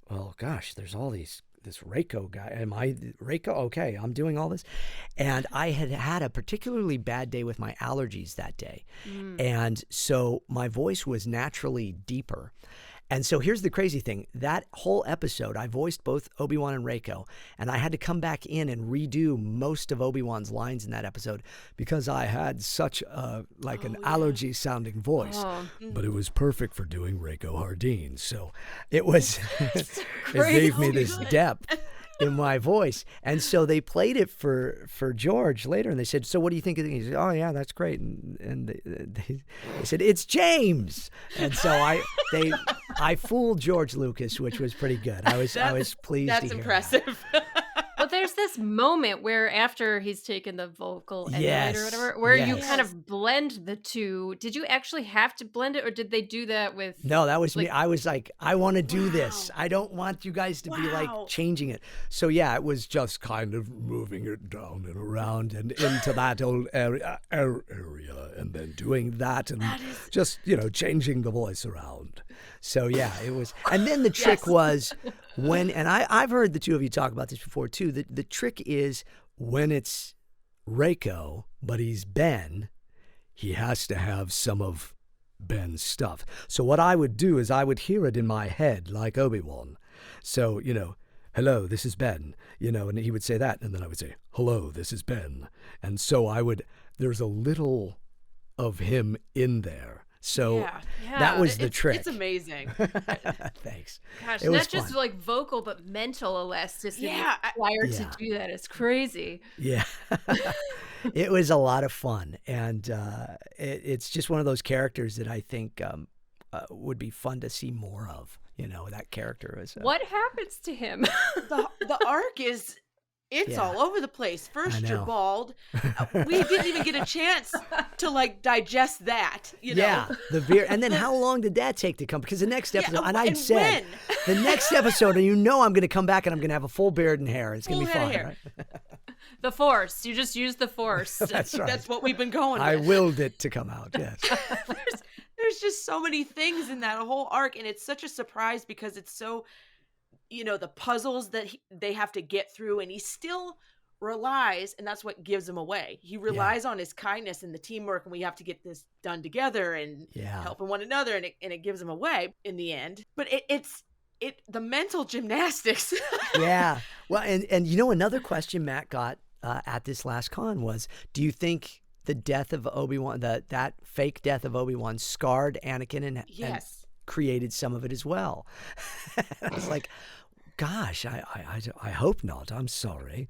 oh gosh, there's all this Rako guy. Am I Rako? Okay, I'm doing all this. And I had a particularly bad day with my allergies that day. And so my voice was naturally deeper. And so here's the crazy thing. That whole episode, I voiced both Obi-Wan and Rako, and I had to come back in and redo most of Obi-Wan's lines in that episode because I had such an allergy-sounding voice. But it was perfect for doing Rako Hardeen. So it was, it gave me this depth in my voice. And so they played it for George later, and they said, so what do you think of it? He said, oh yeah, that's great. And they said, it's James. And so I fooled George Lucas, which was pretty good. I was pleased to hear That's impressive. Well, there's this moment where after he's taken the vocal emulator or whatever, where you kind of blend the two. Did you actually have to blend it, or did they do that with... No, that was me. I was like, I want to do this. I don't want you guys to be like changing it. So yeah, it was just kind of moving it down and around and into that old area and then doing that and just, changing the voice around. So yeah, it was. And then the trick was and I've heard the two of you talk about this before too. The trick is when it's Rako, but he's Ben, he has to have some of Ben's stuff. So what I would do is I would hear it in my head like Obi-Wan. So, hello, this is Ben, and he would say that. And then I would say, hello, this is Ben. And so there's a little of him in there. So that was the trick. It's amazing. Thanks. Gosh, not just like vocal, but mental elasticity required to do that. It's crazy. Yeah. It was a lot of fun. And it's just one of those characters that I think would be fun to see more of. That character is. What happens to him? The arc is... It's all over the place. First, you're bald. We didn't even get a chance to digest that. Yeah, the beard. And then how long did that take to come? Because the next episode, and said, the next episode, and I'm going to come back and I'm going to have a full beard and hair. It's going to be fun. Right? The Force. You just use the Force. That's right. That's what we've been going with. I willed it to come out. Yes. There's just so many things in that whole arc, and it's such a surprise because it's so. The puzzles that they have to get through, and he still relies, and that's what gives him away. He relies on his kindness and the teamwork, and we have to get this done together and helping one another, and it gives him away in the end. But it's the mental gymnastics. Yeah. Well, and another question Matt got at this last con was, do you think the death of Obi-Wan, that fake death of Obi-Wan, scarred Anakin and created some of it as well? I was like, gosh, I hope not. I'm sorry.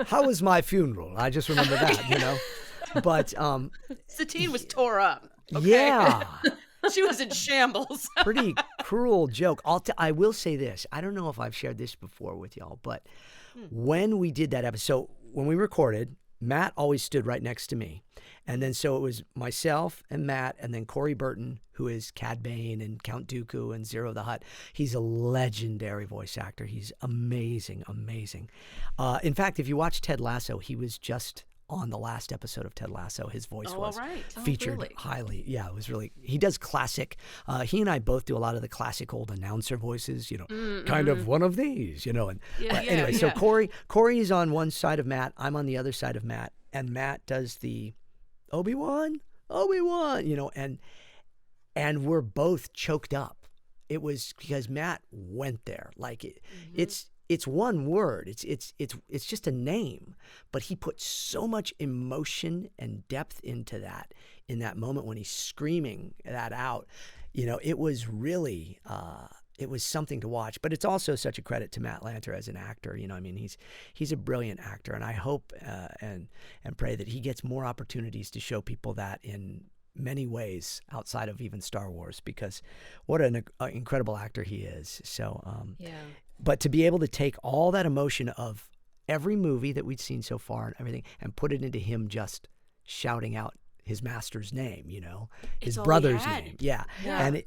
How was my funeral? I just remember that, But Satine was tore up. Okay? Yeah. She was in shambles. Pretty cruel joke. I will say this. I don't know if I've shared this before with y'all, but when we did that episode, when we recorded, Matt always stood right next to me. And then so it was myself and Matt and then Corey Burton, who is Cad Bane and Count Dooku and Zero the Hutt. He's a legendary voice actor. He's amazing, amazing. In fact, if you watch Ted Lasso, he was just on the last episode of Ted Lasso. His voice Oh, was all right. featured really? highly. Yeah, it was really. He does classic. He and I both do a lot of the classic old announcer voices. Kind of one of these. And anyway, so Corey is on one side of Matt. I'm on the other side of Matt, and Matt does the Obi-Wan, and we're both choked up. It was because Matt went there. Like it's one word. It's just a name, but he put so much emotion and depth into that in that moment when he's screaming that out. It was really it was something to watch. But it's also such a credit to Matt Lanter as an actor. He's a brilliant actor, and I hope and pray that he gets more opportunities to show people that in many ways outside of even Star Wars, because what an incredible actor he is. So but to be able to take all that emotion of every movie that we'd seen so far and everything and put it into him just shouting out his master's name, his brother's name. Yeah.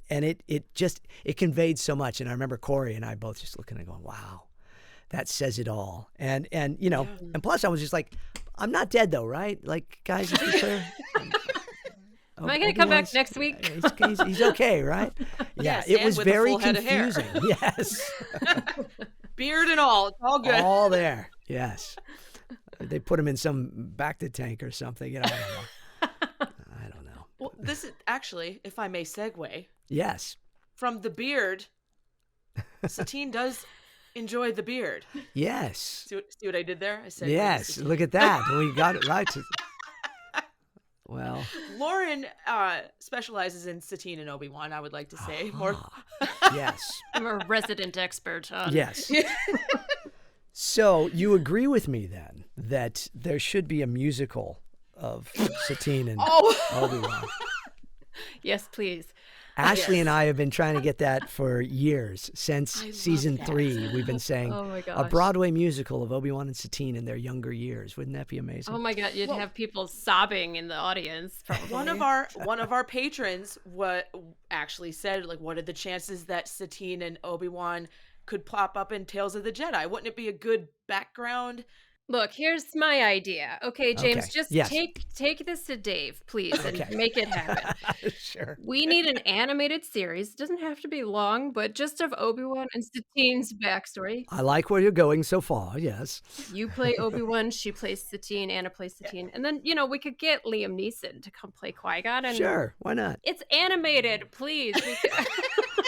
And it conveyed so much. And I remember Corey and I both just looking and going, wow, that says it all. And and plus I was just like, I'm not dead though, right? Like, guys, just be clear. Am I going to come back next week? He's okay, right? Yeah, it was very confusing. Yes. Beard and all. It's all good. All there. Yes. They put him in some Bacta tank or something. I don't know. Well, this is actually, if I may segue. Yes. From the beard, Satine does enjoy the beard. Yes. See what I did there? I said yes. Look at that. We got it right. Well, Lauren specializes in Satine and Obi-Wan, I would like to say. More. Yes. I'm a resident expert on. Yes. So you agree with me then that there should be a musical of Satine and Obi-Wan? Yes, please. Ashley and I have been trying to get that for years. Since season 3, we've been saying a Broadway musical of Obi-Wan and Satine in their younger years. Wouldn't that be amazing? Oh my God, you'd have people sobbing in the audience. Probably. One of our patrons actually said, like, what are the chances that Satine and Obi-Wan could pop up in Tales of the Jedi? Wouldn't it be a good background? Look, here's my idea. Okay, James, just take this to Dave, please, and make it happen. Sure. We need an animated series. It doesn't have to be long, but just of Obi-Wan and Satine's backstory. I like where you're going so far, yes. You play Obi-Wan, she plays Satine, Anna plays Satine. And then, we could get Liam Neeson to come play Qui-Gon. And sure, why not? It's animated, please.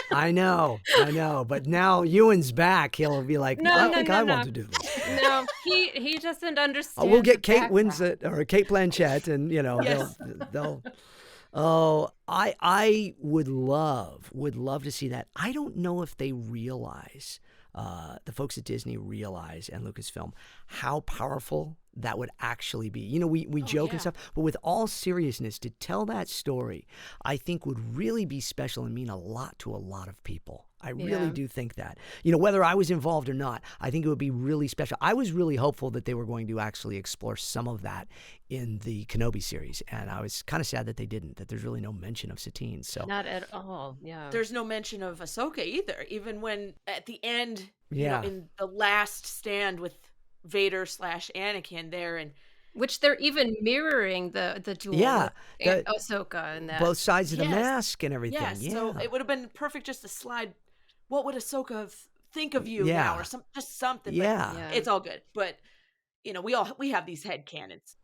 I know. But now Ewan's back. He'll be like, I think I want to do this. No, he doesn't understand. We'll get Kate Winslet or Kate Blanchett, and they'll. Oh, I would love to see that. I don't know if they realize, the folks at Disney realize, and Lucasfilm, how powerful that would actually be. We joke and stuff, but with all seriousness, to tell that story, I think would really be special and mean a lot to a lot of people. I really do think that. Whether I was involved or not, I think it would be really special. I was really hopeful that they were going to actually explore some of that in the Kenobi series, and I was kind of sad that they didn't, that there's really no mention of Satine. So not at all, yeah. There's no mention of Ahsoka either, even when at the end, in the last stand with Vader / Anakin there, and which they're even mirroring the duel with Ahsoka and that. Both sides of the mask and everything. Yes, yeah. So it would have been perfect just to slide, what would Ahsoka think of you now, or just something. Yeah. But it's all good. But we have these headcanons.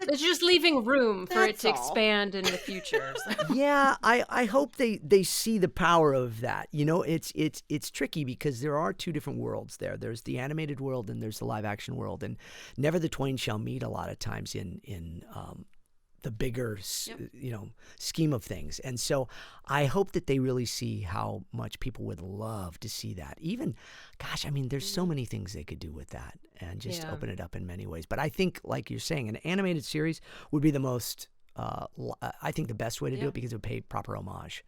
It's just leaving room for it to expand in the future. So. Yeah, I hope they see the power of that. It's tricky because there are two different worlds there. There's the animated world and there's the live action world, and never the twain shall meet a lot of times in the bigger scheme of things. And so I hope that they really see how much people would love to see that. Even, gosh, there's so many things they could do with that and just open it up in many ways. But I think, like you're saying, an animated series would be the most, I think the best way to do it, because it would pay proper homage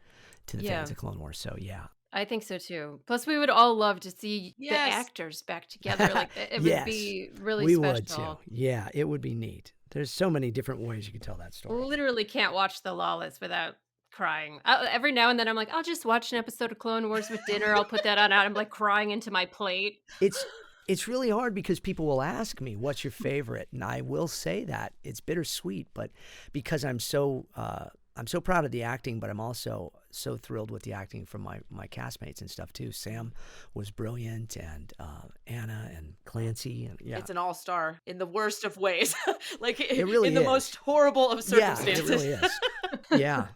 to the fans of Clone Wars. So, yeah. I think so too. Plus, we would all love to see the actors back together. Like it would be really special. We would too. Yeah, it would be neat. There's so many different ways you could tell that story. Literally can't watch The Lawless without crying. Every now and then I'm like, I'll just watch an episode of Clone Wars with dinner. I'll put that on out. I'm like crying into my plate. It's it's really hard because people will ask me, what's your favorite? And I will say that it's bittersweet, but because I'm so proud of the acting, but I'm also so thrilled with the acting from my castmates and stuff too. Sam was brilliant, and Anna and Clancy. And, It's an all-star in the worst of ways. Like it really in the is. most horrible of circumstances. Yeah, it really is. Yeah.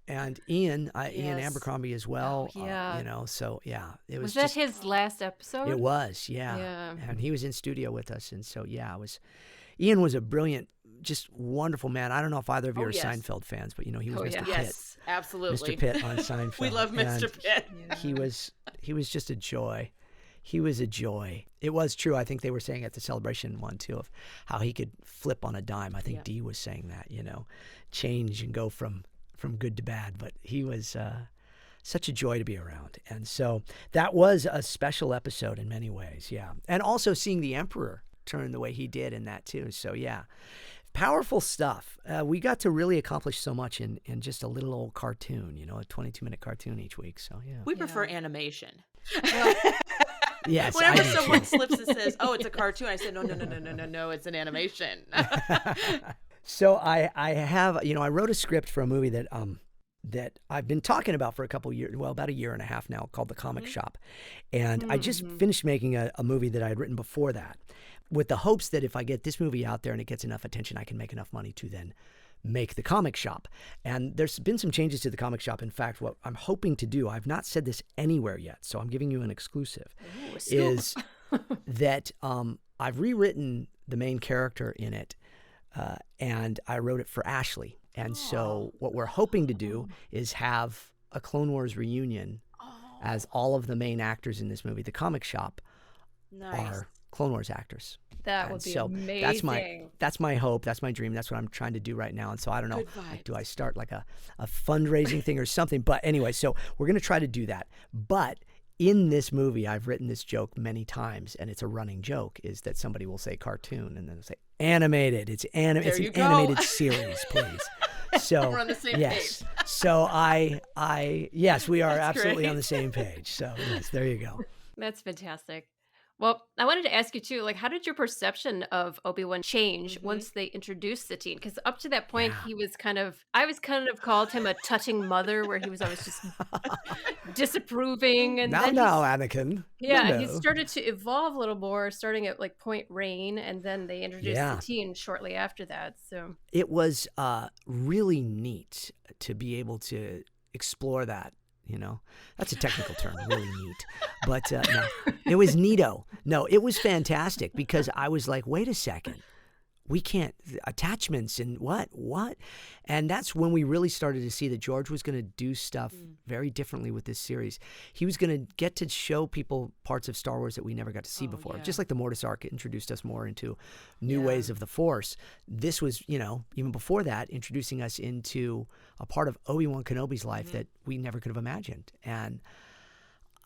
And Ian Abercrombie as well. Oh, yeah. So yeah, it was that just, his last episode? It was, yeah. Yeah. And he was in studio with us, and so yeah, Ian was a brilliant, just wonderful man. I don't know if either of you are Seinfeld fans, but he was Mr. Pitt. Yes, absolutely. Mr. Pitt on Seinfeld. We love Mr. Pitt. He was just a joy. He was a joy. It was true. I think they were saying at the Celebration one too of how he could flip on a dime. I think Dee was saying that, change and go from good to bad. But he was such a joy to be around. And so that was a special episode in many ways, yeah. And also seeing the Emperor turn the way he did in that too. So yeah, powerful stuff. We got to really accomplish so much in just a little old cartoon, a 22-minute cartoon each week. So yeah. We prefer animation. Yes. Whenever someone slips and says, "Oh, it's a cartoon," I say, "No, it's an animation." So I have, I wrote a script for a movie that I've been talking about for a couple years, about a year and a half now, called The Comic Shop. And I just finished making a movie that I had written before that, with the hopes that if I get this movie out there and it gets enough attention, I can make enough money to then make The Comic Shop. And there's been some changes to The Comic Shop. In fact, what I'm hoping to do, I've not said this anywhere yet, so I'm giving you an exclusive, is that I've rewritten the main character in it, and I wrote it for Ashley. And so what we're hoping to do is have a Clone Wars reunion as all of the main actors in this movie. The Comic Shop are Clone Wars actors. That would be amazing. That's my hope. That's my dream. That's what I'm trying to do right now. And so I don't know, do I start like a fundraising thing or something? But anyway, so we're going to try to do that. But in this movie, I've written this joke many times, and it's a running joke, is that somebody will say cartoon and then they'll say animated. It's an animated series, please. So we're on the same page. So we are That's absolutely great. on the same page. So yes, there you go. That's fantastic. Well, I wanted to ask you too, how did your perception of Obi-Wan change once they introduced Satine? Because up to that point, he was I was called him a touching mother, where he was always just disapproving. And now, Anakin. Yeah, he started to evolve a little more, starting at Point Rain, and then they introduced Satine shortly after that. So it was really neat to be able to explore that. That's a technical term, really neat. But no, it was neato. No, it was fantastic because I was like, wait a second. We can't, attachments and what? And that's when we really started to see that George was going to do stuff very differently with this series. He was going to get to show people parts of Star Wars that we never got to see before. Yeah. Just like the Mortis arc introduced us more into new ways of the Force. This was, even before that, introducing us into a part of Obi-Wan Kenobi's life that we never could have imagined. And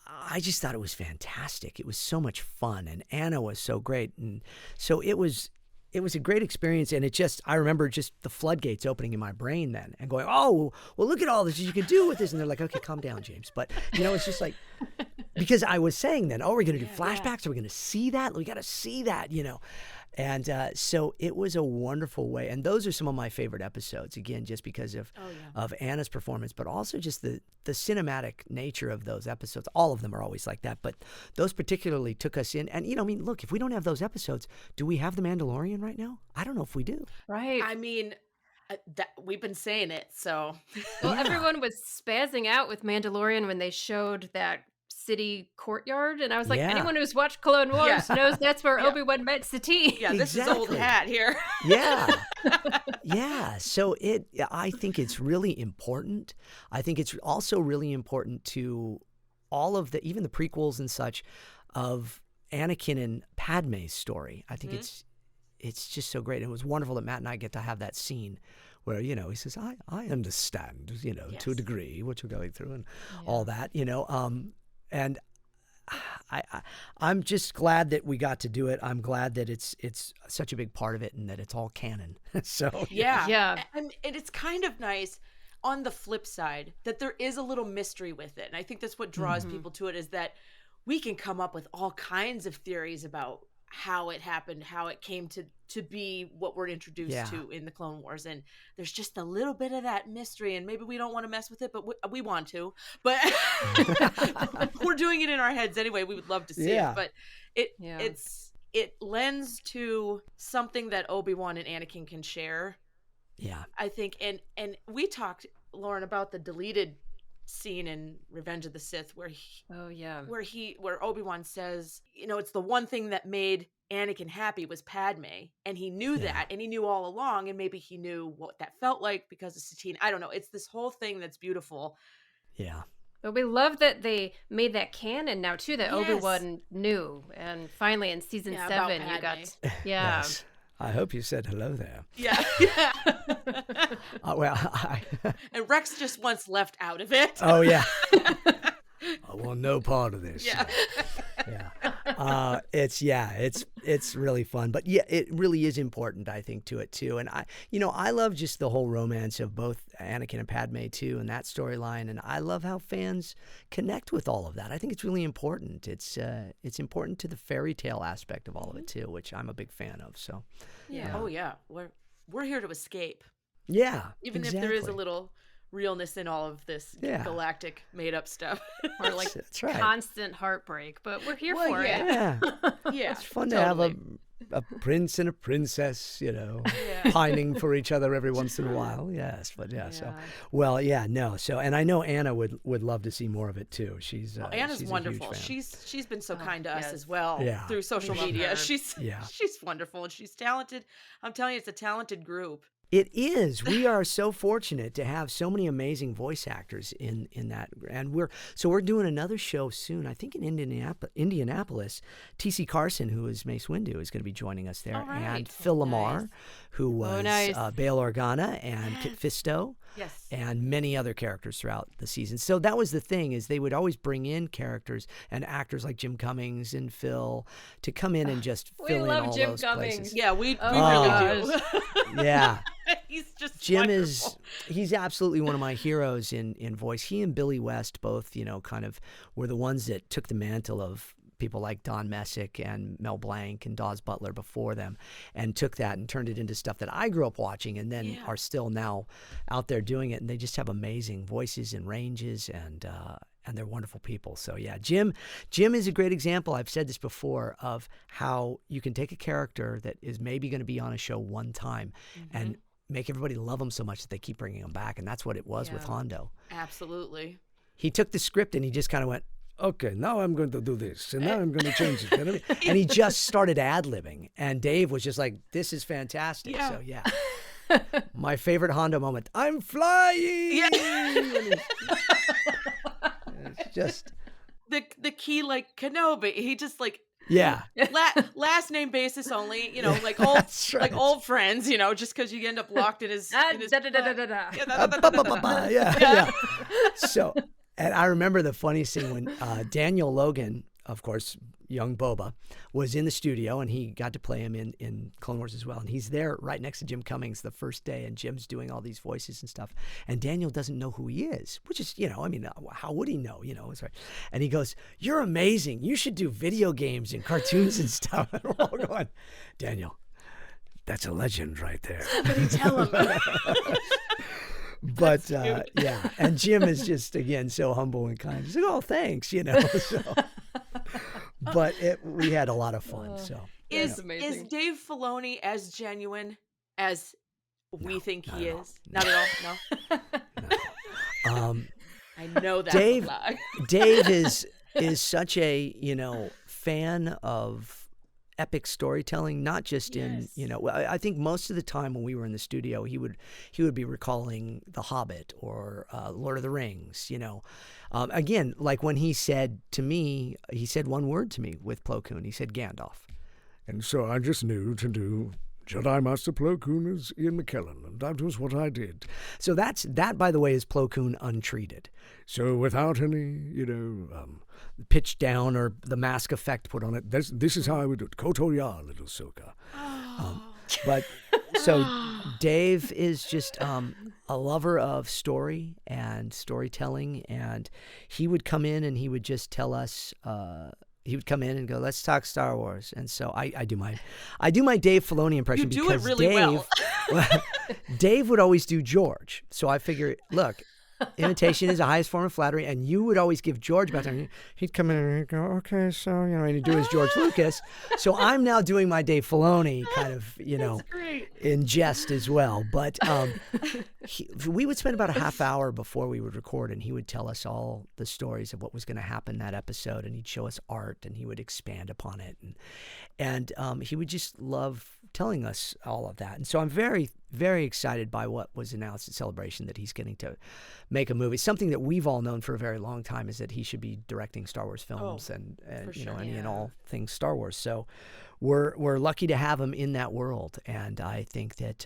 I just thought it was fantastic. It was so much fun, and Anna was so great. And so it was a great experience, and I remember just the floodgates opening in my brain then and going, oh, well, look at all this you can do with this. And they're like, okay, calm down, James. But, it's just like, because I was saying then, we're going to do flashbacks. Are we going to see that? We got to see that, And so it was a wonderful way. And those are some of my favorite episodes, again, just because of Anna's performance, but also just the cinematic nature of those episodes. All of them are always like that, but those particularly took us in. And, look, if we don't have those episodes, do we have The Mandalorian right now? I don't know if we do. right. I mean, we've been saying it, so. Well, everyone was spazzing out with Mandalorian when they showed that city courtyard, and I was like, anyone who's watched Clone Wars knows that's where Obi-Wan met Satine. Yeah, this is old hat here. Yeah. So I think it's really important. I think it's also really important to all of even the prequels and such of Anakin and Padme's story. I think it's just so great. It was wonderful that Matt and I get to have that scene where, he says, I understand, to a degree what you're going through and all that, and I'm just glad that we got to do it. I'm glad that it's such a big part of it and that it's all canon. So yeah. And it's kind of nice on the flip side that there is a little mystery with it. And I think that's what draws people to it, is that we can come up with all kinds of theories about how it happened, how it came to be what we're introduced to in the Clone Wars. And there's just a little bit of that mystery, and maybe we don't want to mess with it, but we want to. But we're doing it in our heads anyway. We would love to see it. But it lends to something that Obi-Wan and Anakin can share. Yeah. I think. And we talked, Lauren, about the deleted scene in Revenge of the Sith where Obi-Wan says, it's the one thing that made Anakin happy was Padme, and he knew that, and he knew all along, and maybe he knew what that felt like because of Satine. I don't know. It's this whole thing that's beautiful. Yeah. But we love that they made that canon now too, that Obi-Wan knew, and finally in season 7 you got Yes. I hope you said hello there. Yeah. And Rex just wants left out of it. Oh, yeah. I want no part of this. Yeah. It's really fun. But yeah, it really is important, I think, to it too. And I love just the whole romance of both Anakin and Padme too, and that storyline. And I love how fans connect with all of that. I think it's really important. It's important to the fairy tale aspect of all of it too, which I'm a big fan of. So Oh yeah. We're here to escape. Yeah. Even if there is a little realness in all of this galactic made up stuff. Or like constant heartbreak, but we're here for it. Yeah. It's fun to have a prince and a princess, pining for each other every once in a while. Yes, but So, and I know Anna would love to see more of it too. Anna's she's wonderful. A huge fan. She's been so kind to us as well through social media. She's wonderful, and she's talented. I'm telling you, it's a talented group. It is. We are so fortunate to have so many amazing voice actors in that. And we're doing another show soon, I think in Indianapolis. T.C. Carson, who is Mace Windu, is going to be joining us there. Right. And Phil Lamar, who was Bail Organa and Kit Fisto. Yes. And many other characters throughout the season. So that was the thing, is they would always bring in characters and actors like Jim Cummings and Phil to come in and just fill in all Jim those Cummings. places. Yeah, we really do. Yeah. He's just Jim wonderful. He's absolutely one of my heroes in voice. He and Billy West both, kind of were the ones that took the mantle of people like Don Messick and Mel Blanc and Dawes Butler before them, and took that and turned it into stuff that I grew up watching, and then are still now out there doing it. And they just have amazing voices and ranges, and they're wonderful people. So yeah, Jim is a great example. I've said this before, of how you can take a character that is maybe going to be on a show one time and make everybody love him so much that they keep bringing him back. And that's what it was with Hondo. Absolutely. He took the script and he just kind of went, okay, now I'm going to do this, and now I'm going to change it. And he just started ad-libbing. And Dave was just like, this is fantastic. Yeah. So, yeah. My favorite Hondo moment, I'm flying! Yeah. It's just... The key, like Kenobi, he just like... Yeah. Last name basis only, like old right. like old friends, just because you end up locked in his... Yeah. So... And I remember the funniest thing when Daniel Logan, of course, young Boba, was in the studio, and he got to play him in Clone Wars as well. And he's there right next to Jim Cummings the first day, and Jim's doing all these voices and stuff. And Daniel doesn't know who he is, which is, how would he know? And he goes, "You're amazing. You should do video games and cartoons and stuff." And we're all going, "Daniel, that's a legend right there." But you tell him. But and Jim is just, again, so humble and kind. He's like, "Oh, thanks," So. But we had a lot of fun. So is Dave Filoni as genuine as we think he is? Not at all. No. I know that. Dave is such a fan of epic storytelling, not just in I think most of the time when we were in the studio, he would be recalling The Hobbit or Lord of the Rings. Again, like when he said one word to me with Plo Koon. He said Gandalf, and so I just knew to do Jedi Master Plo Koon as Ian McKellen, and that was what I did. So that, by the way, is Plo Koon untreated. So without any, pitch down or the mask effect put on it. This is how I would do it. Kotor Ya, little Soka. But so Dave is just a lover of story and storytelling, and he would come in and he would just tell us. He would come in and go, "Let's talk Star Wars." And so I do my Dave Filoni impression. You do because it really Dave, well. Dave would always do George, so I figure, look. Imitation is the highest form of flattery, and you would always give George back time. He'd come in and he'd go, "Okay, so and he'd do his George Lucas." So I'm now doing my Dave Filoni kind of, in jest as well. But we would spend about a half hour before we would record, and he would tell us all the stories of what was going to happen that episode, and he'd show us art, and he would expand upon it, and he would just love telling us all of that. And so I'm very, very excited by what was announced at Celebration, that he's getting to make a movie. Something that we've all known for a very long time is that he should be directing Star Wars films and any and all things Star Wars. So we're lucky to have him in that world, and I think that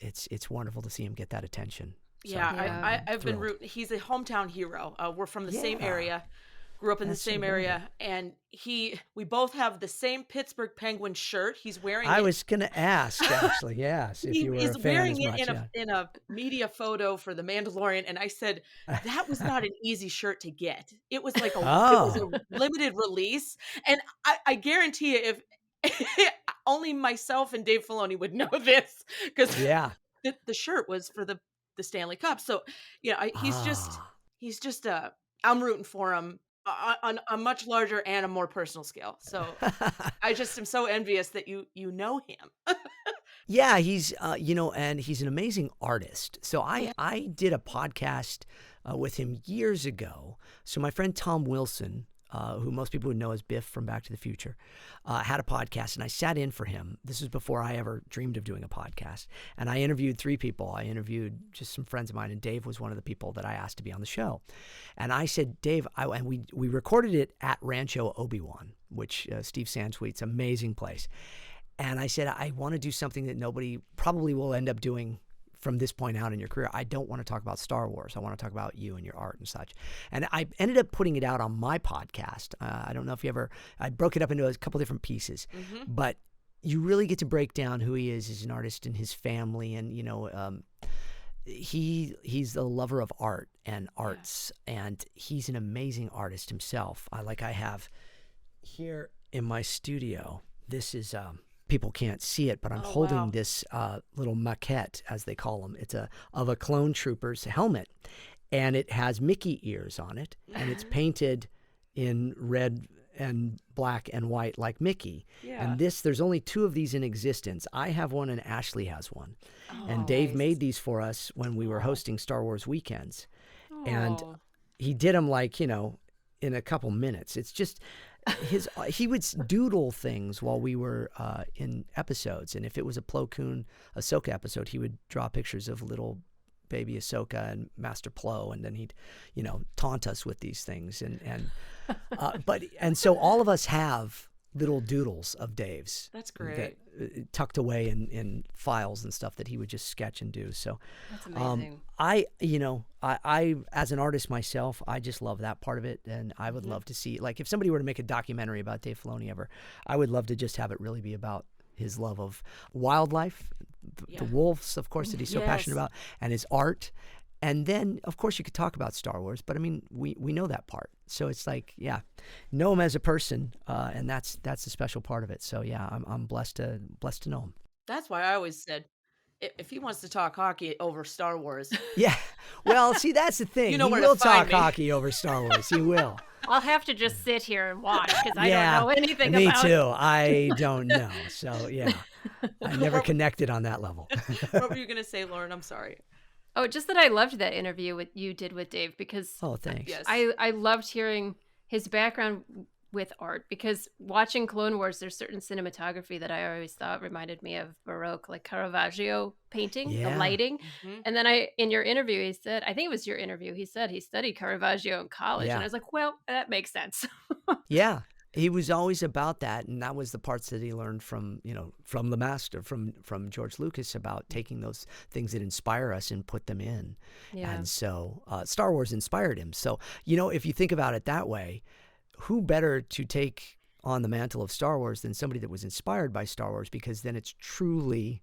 it's wonderful to see him get that attention. So, I've been rooting. He's a hometown hero. We're from the same area. Grew up in the same area, and we both have the same Pittsburgh Penguins shirt. He's wearing I was going to ask, actually, yes, if you were a fan He's wearing as much, it in a media photo for The Mandalorian, and I said, that was not an easy shirt to get. It was like it was a limited release, and I guarantee you, if only myself and Dave Filoni would know this, because the shirt was for the Stanley Cup. So, he's just I'm rooting for him on a much larger and a more personal scale. So I just am so envious that you know him. Yeah, he's and he's an amazing artist. So I did a podcast with him years ago. So my friend Tom Wilson, who most people would know as Biff from Back to the Future, had a podcast, and I sat in for him. This was before I ever dreamed of doing a podcast. And I interviewed 3 people. I interviewed just some friends of mine, and Dave was one of the people that I asked to be on the show. And I said, Dave, and we recorded it at Rancho Obi-Wan, which Steve Sansweet's amazing place. And I said, I want to do something that nobody probably will end up doing from this point out in your career. I don't want to talk about Star Wars. I want to talk about you and your art and such. And I ended up putting it out on my podcast. I don't know if I broke it up into a couple different pieces, but you really get to break down who he is as an artist and his family. And, he's a lover of art and arts, and he's an amazing artist himself. I have here in my studio, this is, people can't see it, but I'm holding this little maquette, as they call them. It's of a clone trooper's helmet, and it has Mickey ears on it, and it's painted in red and black and white like Mickey. Yeah. And there's only 2 of these in existence. I have one, and Ashley has one. And Dave made these for us when we were hosting Star Wars weekends. And he did them in a couple minutes. It's just he would doodle things while we were in episodes, and if it was a Plo Koon Ahsoka episode, he would draw pictures of little baby Ahsoka and Master Plo, and then he'd taunt us with these things, and so all of us have little doodles of Dave's. That's great. That, tucked away in files and stuff that he would just sketch and do. So that's amazing. I as an artist myself, I just love that part of it, and I would love to see, if somebody were to make a documentary about Dave Filoni ever, I would love to just have it really be about his love of wildlife, the wolves, of course, that he's so passionate about, and his art. And then, of course, you could talk about Star Wars, but I mean, we know that part. So it's know him as a person, and that's the special part of it. So yeah, I'm blessed to know him. That's why I always said, if he wants to talk hockey over Star Wars. Yeah, well, see, that's the thing. He will talk hockey over Star Wars. He will. I'll have to just sit here and watch, because I don't know anything about it. Me too. I don't know. So yeah, I never connected on that level. What were you going to say, Lauren? I'm sorry. Oh, just that I loved that interview you did with Dave, because thanks. Yes. I loved hearing his background with art, because watching Clone Wars, there's certain cinematography that I always thought reminded me of Baroque, like Caravaggio painting, the lighting. And then in your interview, he said, I think it was your interview, he said he studied Caravaggio in college. And I was like, well, that makes sense. Yeah. He was always about that, and that was the parts that he learned from the master, from George Lucas, about taking those things that inspire us and put them in. Yeah. And so Star Wars inspired him. So, if you think about it that way, who better to take on the mantle of Star Wars than somebody that was inspired by Star Wars, because then it's truly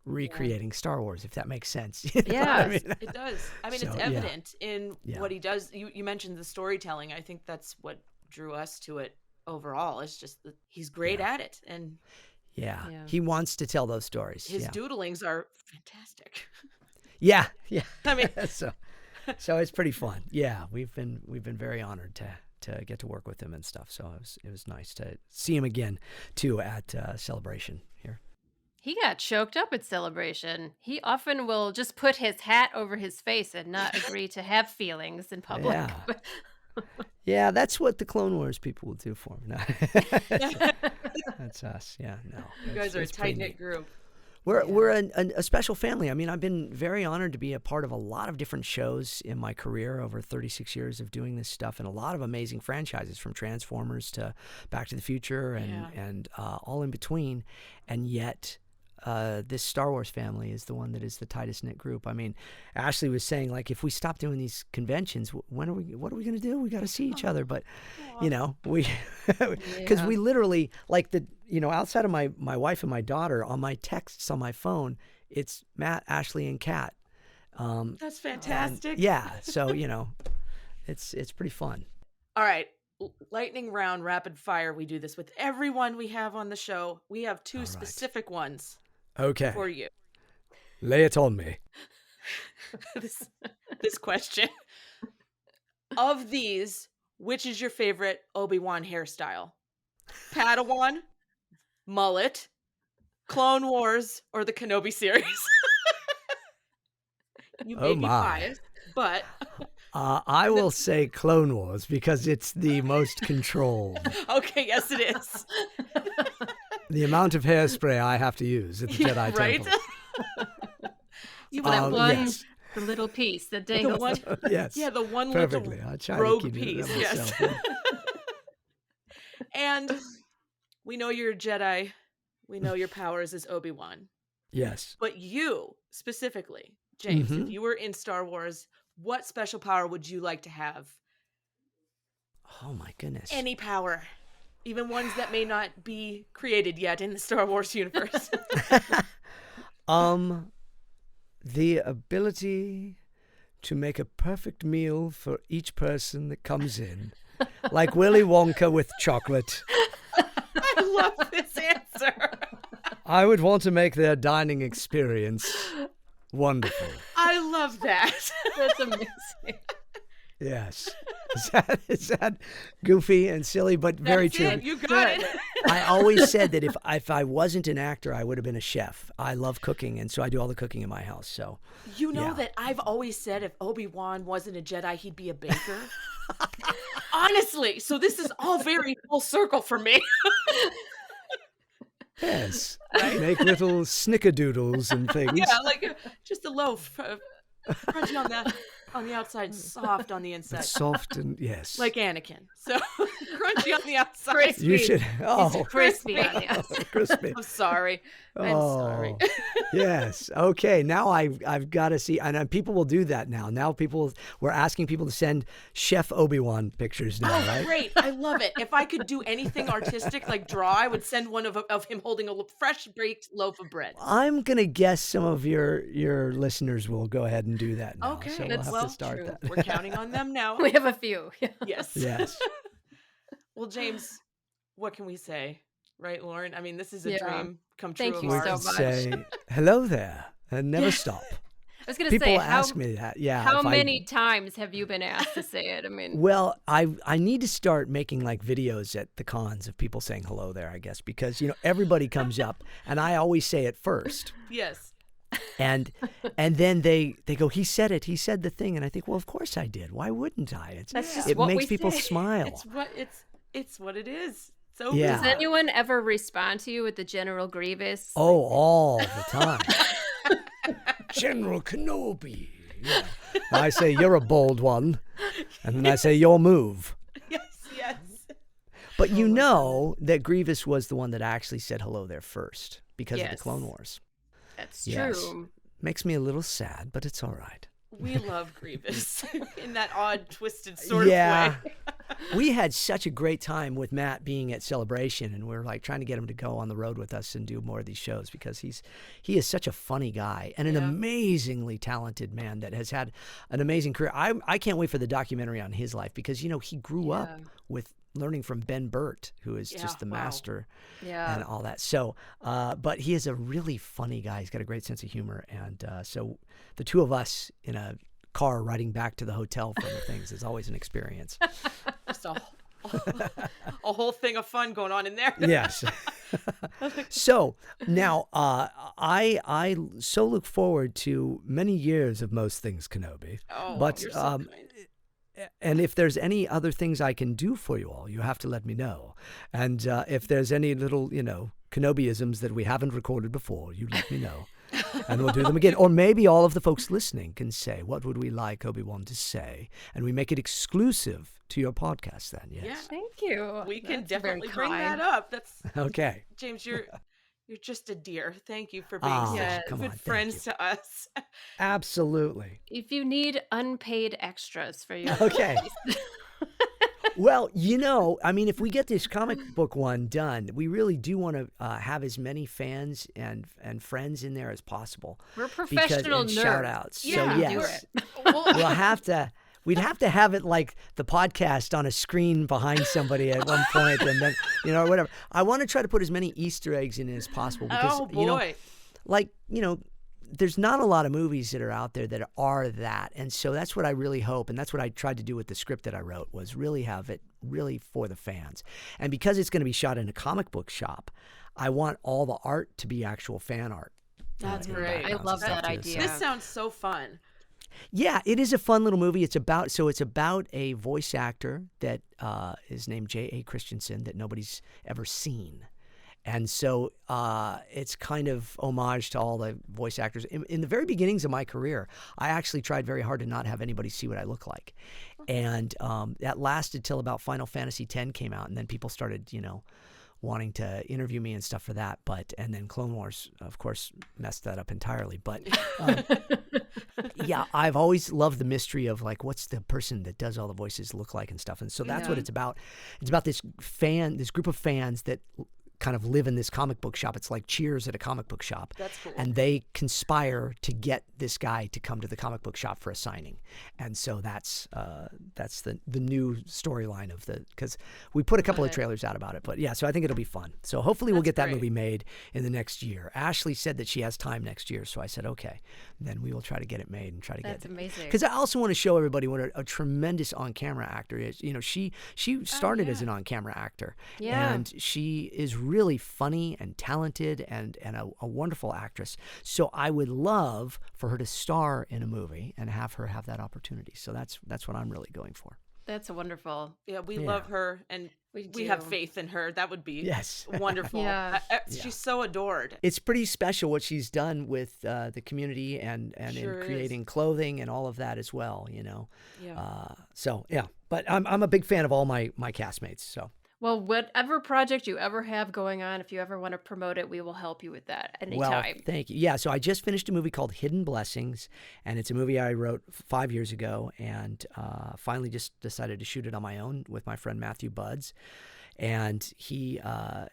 recreating Star Wars, if that makes sense. You know what Yeah, I mean? it does. I mean, So, it's yeah. evident in Yeah. what he does. You mentioned the storytelling. I think that's what drew us to it overall. It's just that he's great at it, and Yeah. Yeah. He wants to tell those stories. his yeah. doodlings are fantastic. Yeah. Yeah. I mean, so it's pretty fun. Yeah, we've been very honored to get to work with him and stuff. So it was nice to see him again too at Celebration here. He got choked up at Celebration. He often will just put his hat over his face and not agree to have feelings in public. Yeah. Yeah, that's what the Clone Wars people will do for me. No. That's us. Yeah, no. you guys are a it's pretty tight knit neat. group. We're a special family. I mean, I've been very honored to be a part of a lot of different shows in my career over 36 years of doing this stuff, and a lot of amazing franchises from Transformers to Back to the Future and all in between. And yet, this Star Wars family is the one that is the tightest knit group. I mean, Ashley was saying, like, if we stop doing these conventions, what are we going to do? We got to see each other. But, you know, because we literally, like, outside of my wife and my daughter, on my texts on my phone, it's Matt, Ashley, and Kat. That's fantastic. Yeah. So, it's pretty fun. All right. Lightning round, rapid fire. We do this with everyone we have on the show. We have two specific ones Okay. for you. Lay it on me. This question. Of these, which is your favorite Obi-Wan hairstyle? Padawan, mullet, Clone Wars, or the Kenobi series? You may be biased, but I will say Clone Wars because it's the most controlled. okay, yes it is. The amount of hairspray I have to use at the Jedi right? Temple. You that one, yes. the little piece that dangles. one, Yes. yeah, the one Perfectly. little I try rogue to keep piece. it to Yes. myself, yeah. And we know you're a Jedi. We know your powers as Obi-Wan. Yes. But you, specifically, James, if you were in Star Wars, what special power would you like to have? Oh my goodness. Any power. Even ones that may not be created yet in the Star Wars universe. The ability to make a perfect meal for each person that comes in. Like Willy Wonka with chocolate. I love this answer. I would want to make their dining experience wonderful. I love that. That's amazing. Yes. Is that goofy and silly, but very That's true. it. You got it. I always said that if I wasn't an actor, I would have been a chef. I love cooking, and so I do all the cooking in my house. So, You know yeah. that I've always said if Obi-Wan wasn't a Jedi, he'd be a baker. Honestly. So this is all very full circle for me. Yes, make little snickerdoodles and things. Yeah, like just a loaf. Crunchy on the outside, soft on the inside. But soft and yes. Like Anakin. So crunchy on the outside. Crispy. You should. Oh, Crispy on the outside. crispy. I'm sorry. I'm sorry. Yes. Okay. Now I've got to see, and people will do that now. Now we're asking people to send Chef Obi-Wan pictures now, right? Great. I love it. If I could do anything artistic like draw, I would send one of him holding a fresh baked loaf of bread. I'm gonna guess some of your listeners will go ahead and do that now. Okay, so we'll have to start true. that. We're counting on them now. We have a few. Yes. Yes. Well, James, what can we say? Right, Lauren? I mean, this is a Yeah. dream come true Thank of you We ours. so could much. say hello there and never stop. I was going to People say, ask me that. Yeah. how if many times have you been asked to say it? I mean, Well, I need to start making like videos at the cons of people saying hello there, I guess, because everybody comes up and I always say it first. Yes. And then they go, he said it, he said the thing, and I think, well, of course I did. Why wouldn't I? That's just it what makes we people say. smile. It's what it is. So Yeah. does anyone ever respond to you with the General Grievous? Oh, all the time. General Kenobi. Yeah. I say you're a bold one, and then I say your move. Yes. But you know that Grievous was the one that actually said hello there first because of the Yes. Clone Wars. That's Yes. true. Makes me a little sad, but it's all right. We love Grievous in that odd, twisted sort of way. We had such a great time with Matt being at Celebration, and we're like trying to get him to go on the road with us and do more of these shows because he is such a funny guy and an amazingly talented man that has had an amazing career. I can't wait for the documentary on his life because, he grew up with learning from Ben Burt, who is just the master and all that. So, but he is a really funny guy. He's got a great sense of humor. And so the two of us in a car riding back to the hotel from the things is always an experience. Just a whole thing of fun going on in there. Yes. So now I so look forward to many years of Most Things Kenobi. Oh, but you're so kind. and if there's any other things I can do for you all, you have to let me know. And if there's any little, Kenobiisms that we haven't recorded before, you let me know. And we'll do them again. Or maybe all of the folks listening can say, what would we like Obi-Wan to say? And we make it exclusive to your podcast then, yes. Yeah. Thank you. We can That's definitely very bring kind. that up. That's Okay. James, you're just a dear. Thank you for being such come on, good thank friends you. to us. Absolutely. If you need unpaid extras for your Okay. Well, if we get this comic book one done, we really do want to have as many fans and friends in there as possible. We're professional nerds. Shout outs. Yeah, so yes, we'd have to have it like the podcast on a screen behind somebody at one point, and then whatever. I want to try to put as many Easter eggs in it as possible because Oh boy. there's not a lot of movies that are out there that are that. And so that's what I really hope. And that's what I tried to do with the script that I wrote, was really have it really for the fans. And because it's going to be shot in a comic book shop, I want all the art to be actual fan art. That's in the great. I backgrounds love and stuff that too. idea. This sounds so fun. Yeah, it is a fun little movie. It's about a voice actor that is named J.A. Christensen that nobody's ever seen. And so it's kind of homage to all the voice actors. In the very beginnings of my career, I actually tried very hard to not have anybody see what I look like. And that lasted till about Final Fantasy X came out. And then people started, wanting to interview me and stuff for that. And then Clone Wars, of course, messed that up entirely. But yeah, I've always loved the mystery of like, what's the person that does all the voices look like and stuff. And so that's what it's about. It's about this group of fans that kind of live in this comic book shop. It's like Cheers at a comic book shop. That's cool. And they conspire to get this guy to come to the comic book shop for a signing. And so that's the new storyline of because we put a couple of trailers out about it. But yeah, so I think it'll be fun. So hopefully we'll get that movie made in the next year. Ashley said that she has time next year. So I said, okay, then we will try to get it made and try to get it. That's amazing. Because I also want to show everybody what a tremendous on-camera actor is. She started as an on-camera actor. Yeah. And she is really funny and talented and a wonderful actress. So I would love for her to star in a movie and have her have that opportunity. So that's what I'm really going for. That's wonderful. Yeah, we love her, and we have faith in her. That would be wonderful. Yeah. She's so adored. It's pretty special what she's done with the community and Sure in creating clothing and all of that as well, Yeah. So yeah, but I'm a big fan of all my castmates. So. Well, whatever project you ever have going on, if you ever want to promote it, we will help you with that anytime. Well, thank you. Yeah, so I just finished a movie called Hidden Blessings, and it's a movie I wrote 5 years ago, and finally just decided to shoot it on my own with my friend Matthew Buds. And he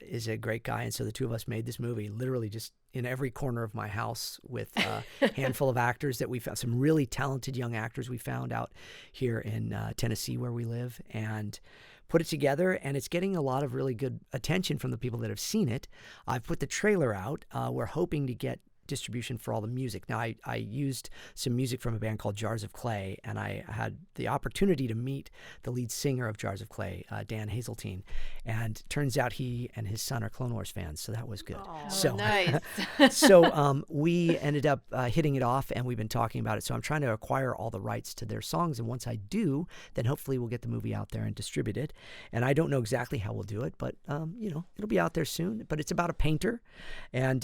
is a great guy, and so the two of us made this movie literally just in every corner of my house with a handful of actors that we found, some really talented young actors we found out here in Tennessee where we live, and put it together, and it's getting a lot of really good attention from the people that have seen it. I've put the trailer out. We're hoping to get distribution for all the music. Now, I used some music from a band called Jars of Clay, and I had the opportunity to meet the lead singer of Jars of Clay, Dan Hazeltine, and turns out he and his son are Clone Wars fans, so that was good. Oh, so nice. so we ended up hitting it off, and we've been talking about it. So I'm trying to acquire all the rights to their songs, and once I do, then hopefully we'll get the movie out there and distribute it. And I don't know exactly how we'll do it, but it'll be out there soon. But it's about a painter, and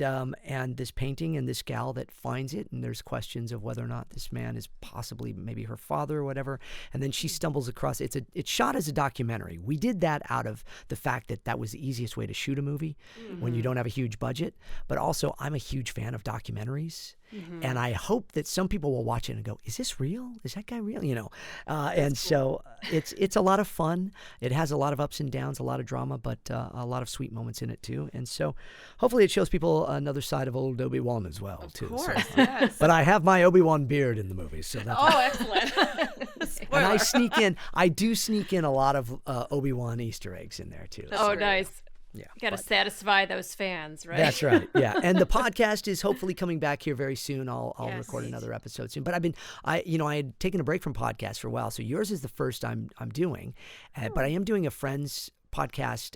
this painting and this gal that finds it, and there's questions of whether or not this man is possibly maybe her father or whatever, and then she stumbles across it's shot as a documentary. We did that out of the fact that was the easiest way to shoot a movie when you don't have a huge budget, but also I'm a huge fan of documentaries. And I hope that some people will watch it and go, is this real? Is that guy real? You know, and so it's a lot of fun. It has a lot of ups and downs, a lot of drama, but a lot of sweet moments in it too. And so hopefully it shows people another side of old Obi-Wan as well, too. Of course, So, yes. but I have my Obi-Wan beard in the movie, so that's excellent. and I do sneak in a lot of Obi-Wan Easter eggs in there too. Oh, nice. Yeah, got to satisfy those fans, right? That's right. Yeah, and the podcast is hopefully coming back here very soon. I'll record another episode soon. But I had taken a break from podcasts for a while, so yours is the first I'm doing, but I am doing a friend's podcast.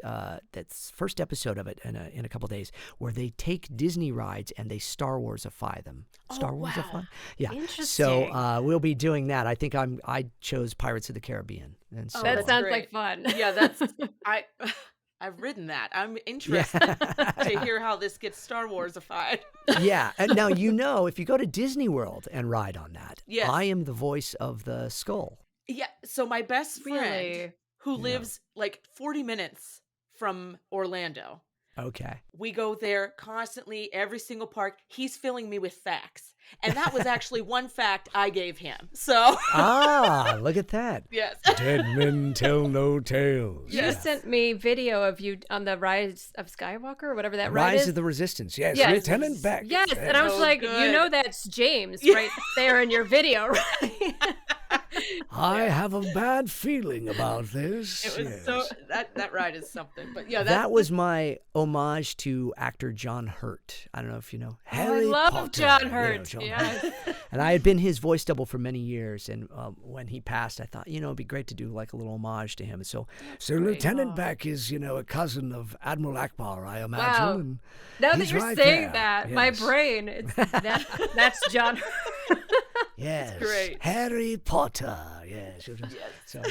That's first episode of it in a couple days, where they take Disney rides and they Star Warsify them. Star Warsify? Yeah. Interesting. So we'll be doing that. I think I chose Pirates of the Caribbean, and so that sounds like fun. Yeah, I've ridden that. I'm interested to hear how this gets Star Warsified. Yeah, and now if you go to Disney World and ride on that, yes. I am the voice of the skull. Yeah, so my best friend Really? who lives like 40 minutes from Orlando. Okay. We go there constantly, every single park. He's filling me with facts. And that was actually one fact I gave him. So look at that. Yes. Dead men tell no tales. You sent me video of you on the Rise of Skywalker or whatever that ride Rise is. of the Resistance. Yes. Yes. Lieutenant Beck. Yes, and I was So like, good. that's James right there in your video, right? I have a bad feeling about this. it was so that ride is something. But yeah, that was my homage to actor John Hurt. I don't know if you know Harry I love Potter. John You know, Hurt. John Yes. Hurt. And I had been his voice double for many years. And when he passed, I thought, it'd be great to do like a little homage to him. And so Lieutenant Beck is, a cousin of Admiral Akbar, I imagine. Wow. And Now that he's you're right saying there. that, my Yes. brain, that's John Hurt. Yes. great. Harry Potter. Yes. So,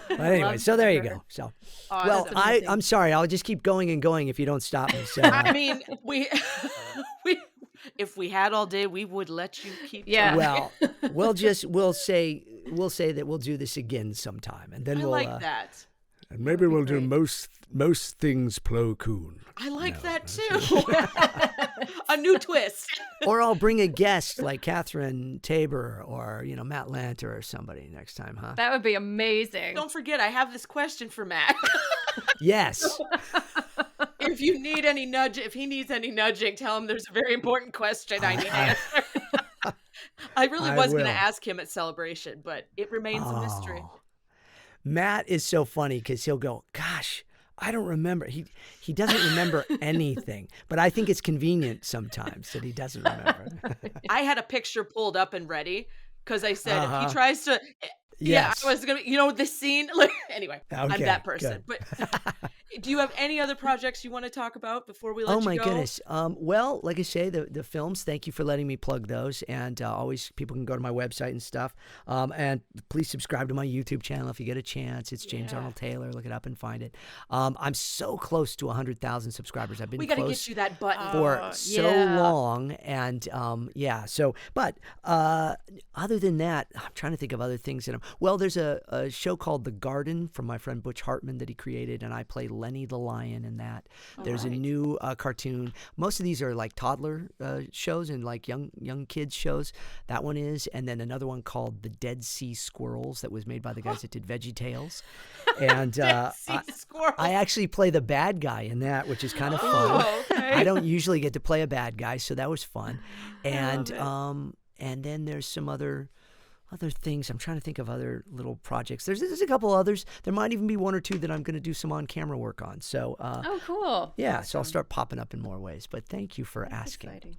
But anyway, so there you go. So, well, I'm sorry. I'll just keep going and going if you don't stop me. So, I mean, we if we had all day, we would let you keep Yeah. going. well, we'll say that we'll do this again sometime, and then I we'll like that. and maybe we'll do most things Plo Koon. I like that too. A new twist. Or I'll bring a guest like Catherine Tabor or Matt Lanter or somebody next time, huh? That would be amazing. Don't forget, I have this question for Matt. Yes. If he needs any nudging, tell him there's a very important question I need to answer. I really was going to ask him at Celebration, but it remains a mystery. Matt is so funny because he'll go, gosh, I don't remember. He doesn't remember anything, but I think it's convenient sometimes that he doesn't remember. I had a picture pulled up and ready because I said if he tries to... Yes. Yeah, I was going to, the scene. Anyway, I'm Okay, that person. good. But do you have any other projects you want to talk about before we let you go? Oh my goodness. Well, like I say, the films, thank you for letting me plug those. And always people can go to my website and stuff. And please subscribe to my YouTube channel if you get a chance. It's James Arnold Taylor. Look it up and find it. I'm so close to 100,000 subscribers. I've been We got to close get you that button. for so long. And but other than that, I'm trying to think of other things that well, there's a show called The Garden from my friend Butch Hartman that he created, and I play Lenny the Lion in that. There's a new cartoon. Most of these are like toddler shows and like young kids shows. That one is, and then another one called The Dead Sea Squirrels that was made by the guys that did VeggieTales. And I actually play the bad guy in that, which is kind of fun. Okay. I don't usually get to play a bad guy, so that was fun. And then there's some other things. I'm trying to think of other little projects. There's a couple others. There might even be one or two that I'm going to do some on-camera work on. So, cool. Yeah, so I'll start popping up in more ways. But thank you for asking. Exciting.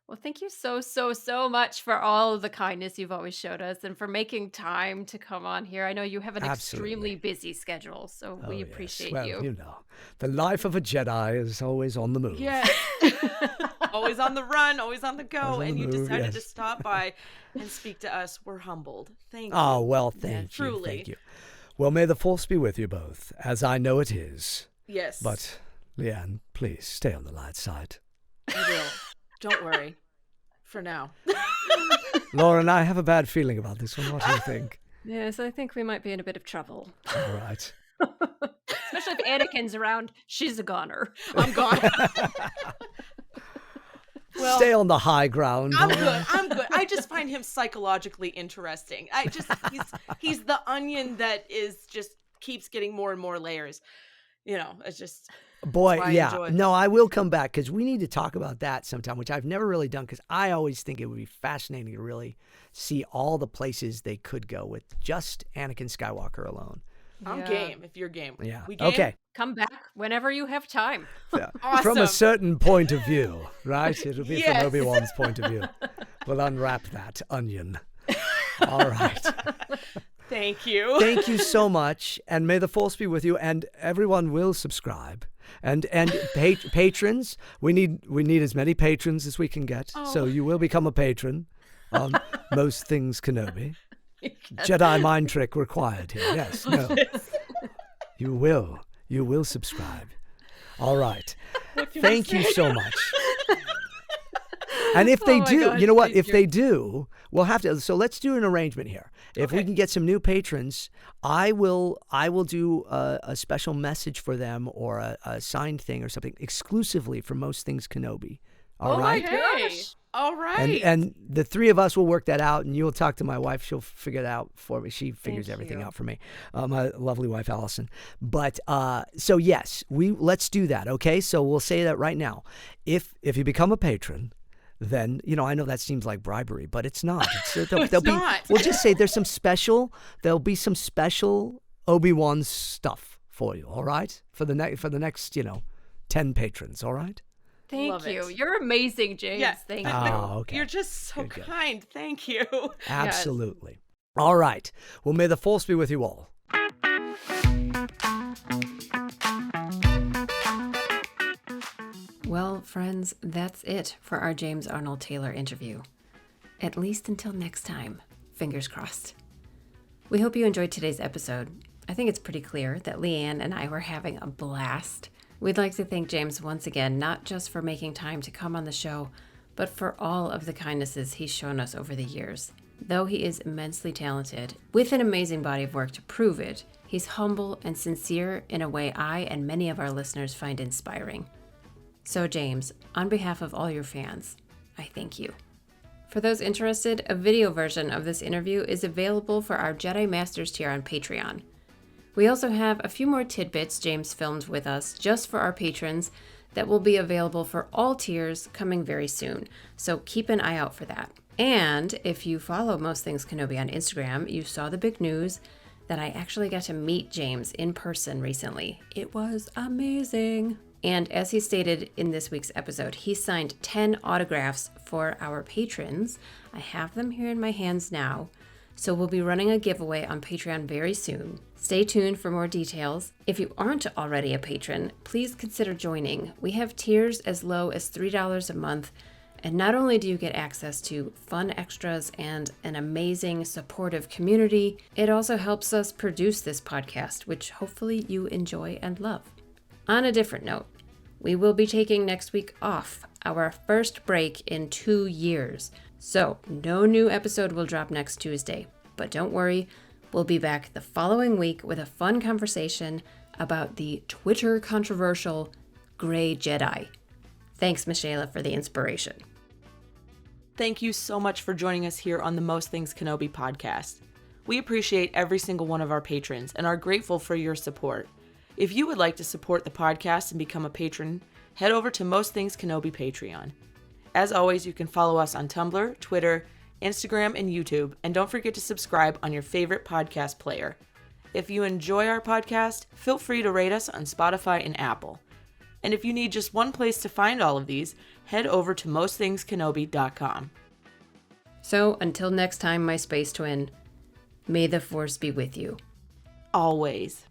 Well, thank you so much for all of the kindness you've always showed us and for making time to come on here. I know you have an extremely busy schedule, so we appreciate you. The life of a Jedi is always on the move. Yes. Always on the run, always on the go. And you decided to stop by and speak to us. We're humbled. Thank you. Oh, well, thank you. Truly. Thank you. Well, may the force be with you both, as I know it is. Yes. But, Leanne, please stay on the light side. I will. Don't worry. For now. Lauren, I have a bad feeling about this one. What do you think? Yes, I think we might be in a bit of trouble. All right. Especially if Anakin's around. She's a goner. I'm gone. Well, Stay on the high ground. I'm good. I just find him psychologically interesting. He's the onion that just keeps getting more and more layers. It's just Boy, I yeah. enjoy. No, I will come back because we need to talk about that sometime, which I've never really done because I always think it would be fascinating to really see all the places they could go with just Anakin Skywalker alone. I'm game if you're game. Yeah. We game? Okay. Come back whenever you have time. Yeah. Awesome. From a certain point of view, right? It'll be Yes. from Obi-Wan's point of view. We'll unwrap that onion. All right. Thank you. Thank you so much, and may the force be with you. And everyone will subscribe. And patrons, we need as many patrons as we can get. So you will become a patron on Most Things Kenobi. Jedi mind trick required here. Yes. No. You will subscribe. All right. Thank you so much. And if they do, gosh, you know what? thank If you. they do, we'll have to. So let's do an arrangement here. If we can get some new patrons, I will do a special message for them or a signed thing or something exclusively for Most Things Kenobi. All right. my gosh. All right. And the three of us will work that out, and you'll talk to my wife. She'll figure it out for me. She figures everything out for me. My lovely wife, Allison. But so yes, let's do that. Okay. So we'll say that right now. If you become a patron, then I know that seems like bribery, but it's not. There'll be. not. We'll just say there'll be some special Obi-Wan stuff for you. All right, for the next 10 patrons. All right. Thank Love you. it. You're amazing, James. Yeah. Thank you. Oh, okay. You're just so Good. kind. Thank you. Absolutely. All right. Well, may the force be with you all. Well, friends, that's it for our James Arnold Taylor interview. At least until next time. Fingers crossed. We hope you enjoyed today's episode. I think it's pretty clear that Leanne and I were having a blast. We'd like to thank James once again, not just for making time to come on the show, but for all of the kindnesses he's shown us over the years. Though he is immensely talented, with an amazing body of work to prove it, he's humble and sincere in a way I and many of our listeners find inspiring. So James, on behalf of all your fans, I thank you. For those interested, a video version of this interview is available for our Jedi Masters tier on Patreon. We also have a few more tidbits James filmed with us just for our patrons that will be available for all tiers coming very soon, so keep an eye out for that. And if you follow Most Things Kenobi on Instagram, you saw the big news that I actually got to meet James in person recently. It was amazing. And as he stated in this week's episode, he signed 10 autographs for our patrons. I have them here in my hands now. So we'll be running a giveaway on Patreon very soon. Stay tuned for more details. If you aren't already a patron, please consider joining. We have tiers as low as $3 a month. And not only do you get access to fun extras and an amazing supportive community, it also helps us produce this podcast, which hopefully you enjoy and love. On a different note, we will be taking next week off, our first break in 2 years. So no new episode will drop next Tuesday, but don't worry, we'll be back the following week with a fun conversation about the Twitter controversial Grey Jedi. Thanks, Michaela, for the inspiration. Thank you so much for joining us here on the Most Things Kenobi podcast. We appreciate every single one of our patrons and are grateful for your support. If you would like to support the podcast and become a patron, head over to Most Things Kenobi Patreon. As always, you can follow us on Tumblr, Twitter, Instagram, and YouTube, and don't forget to subscribe on your favorite podcast player. If you enjoy our podcast, feel free to rate us on Spotify and Apple. And if you need just one place to find all of these, head over to mostthingskenobi.com. So until next time, my space twin, may the Force be with you. Always.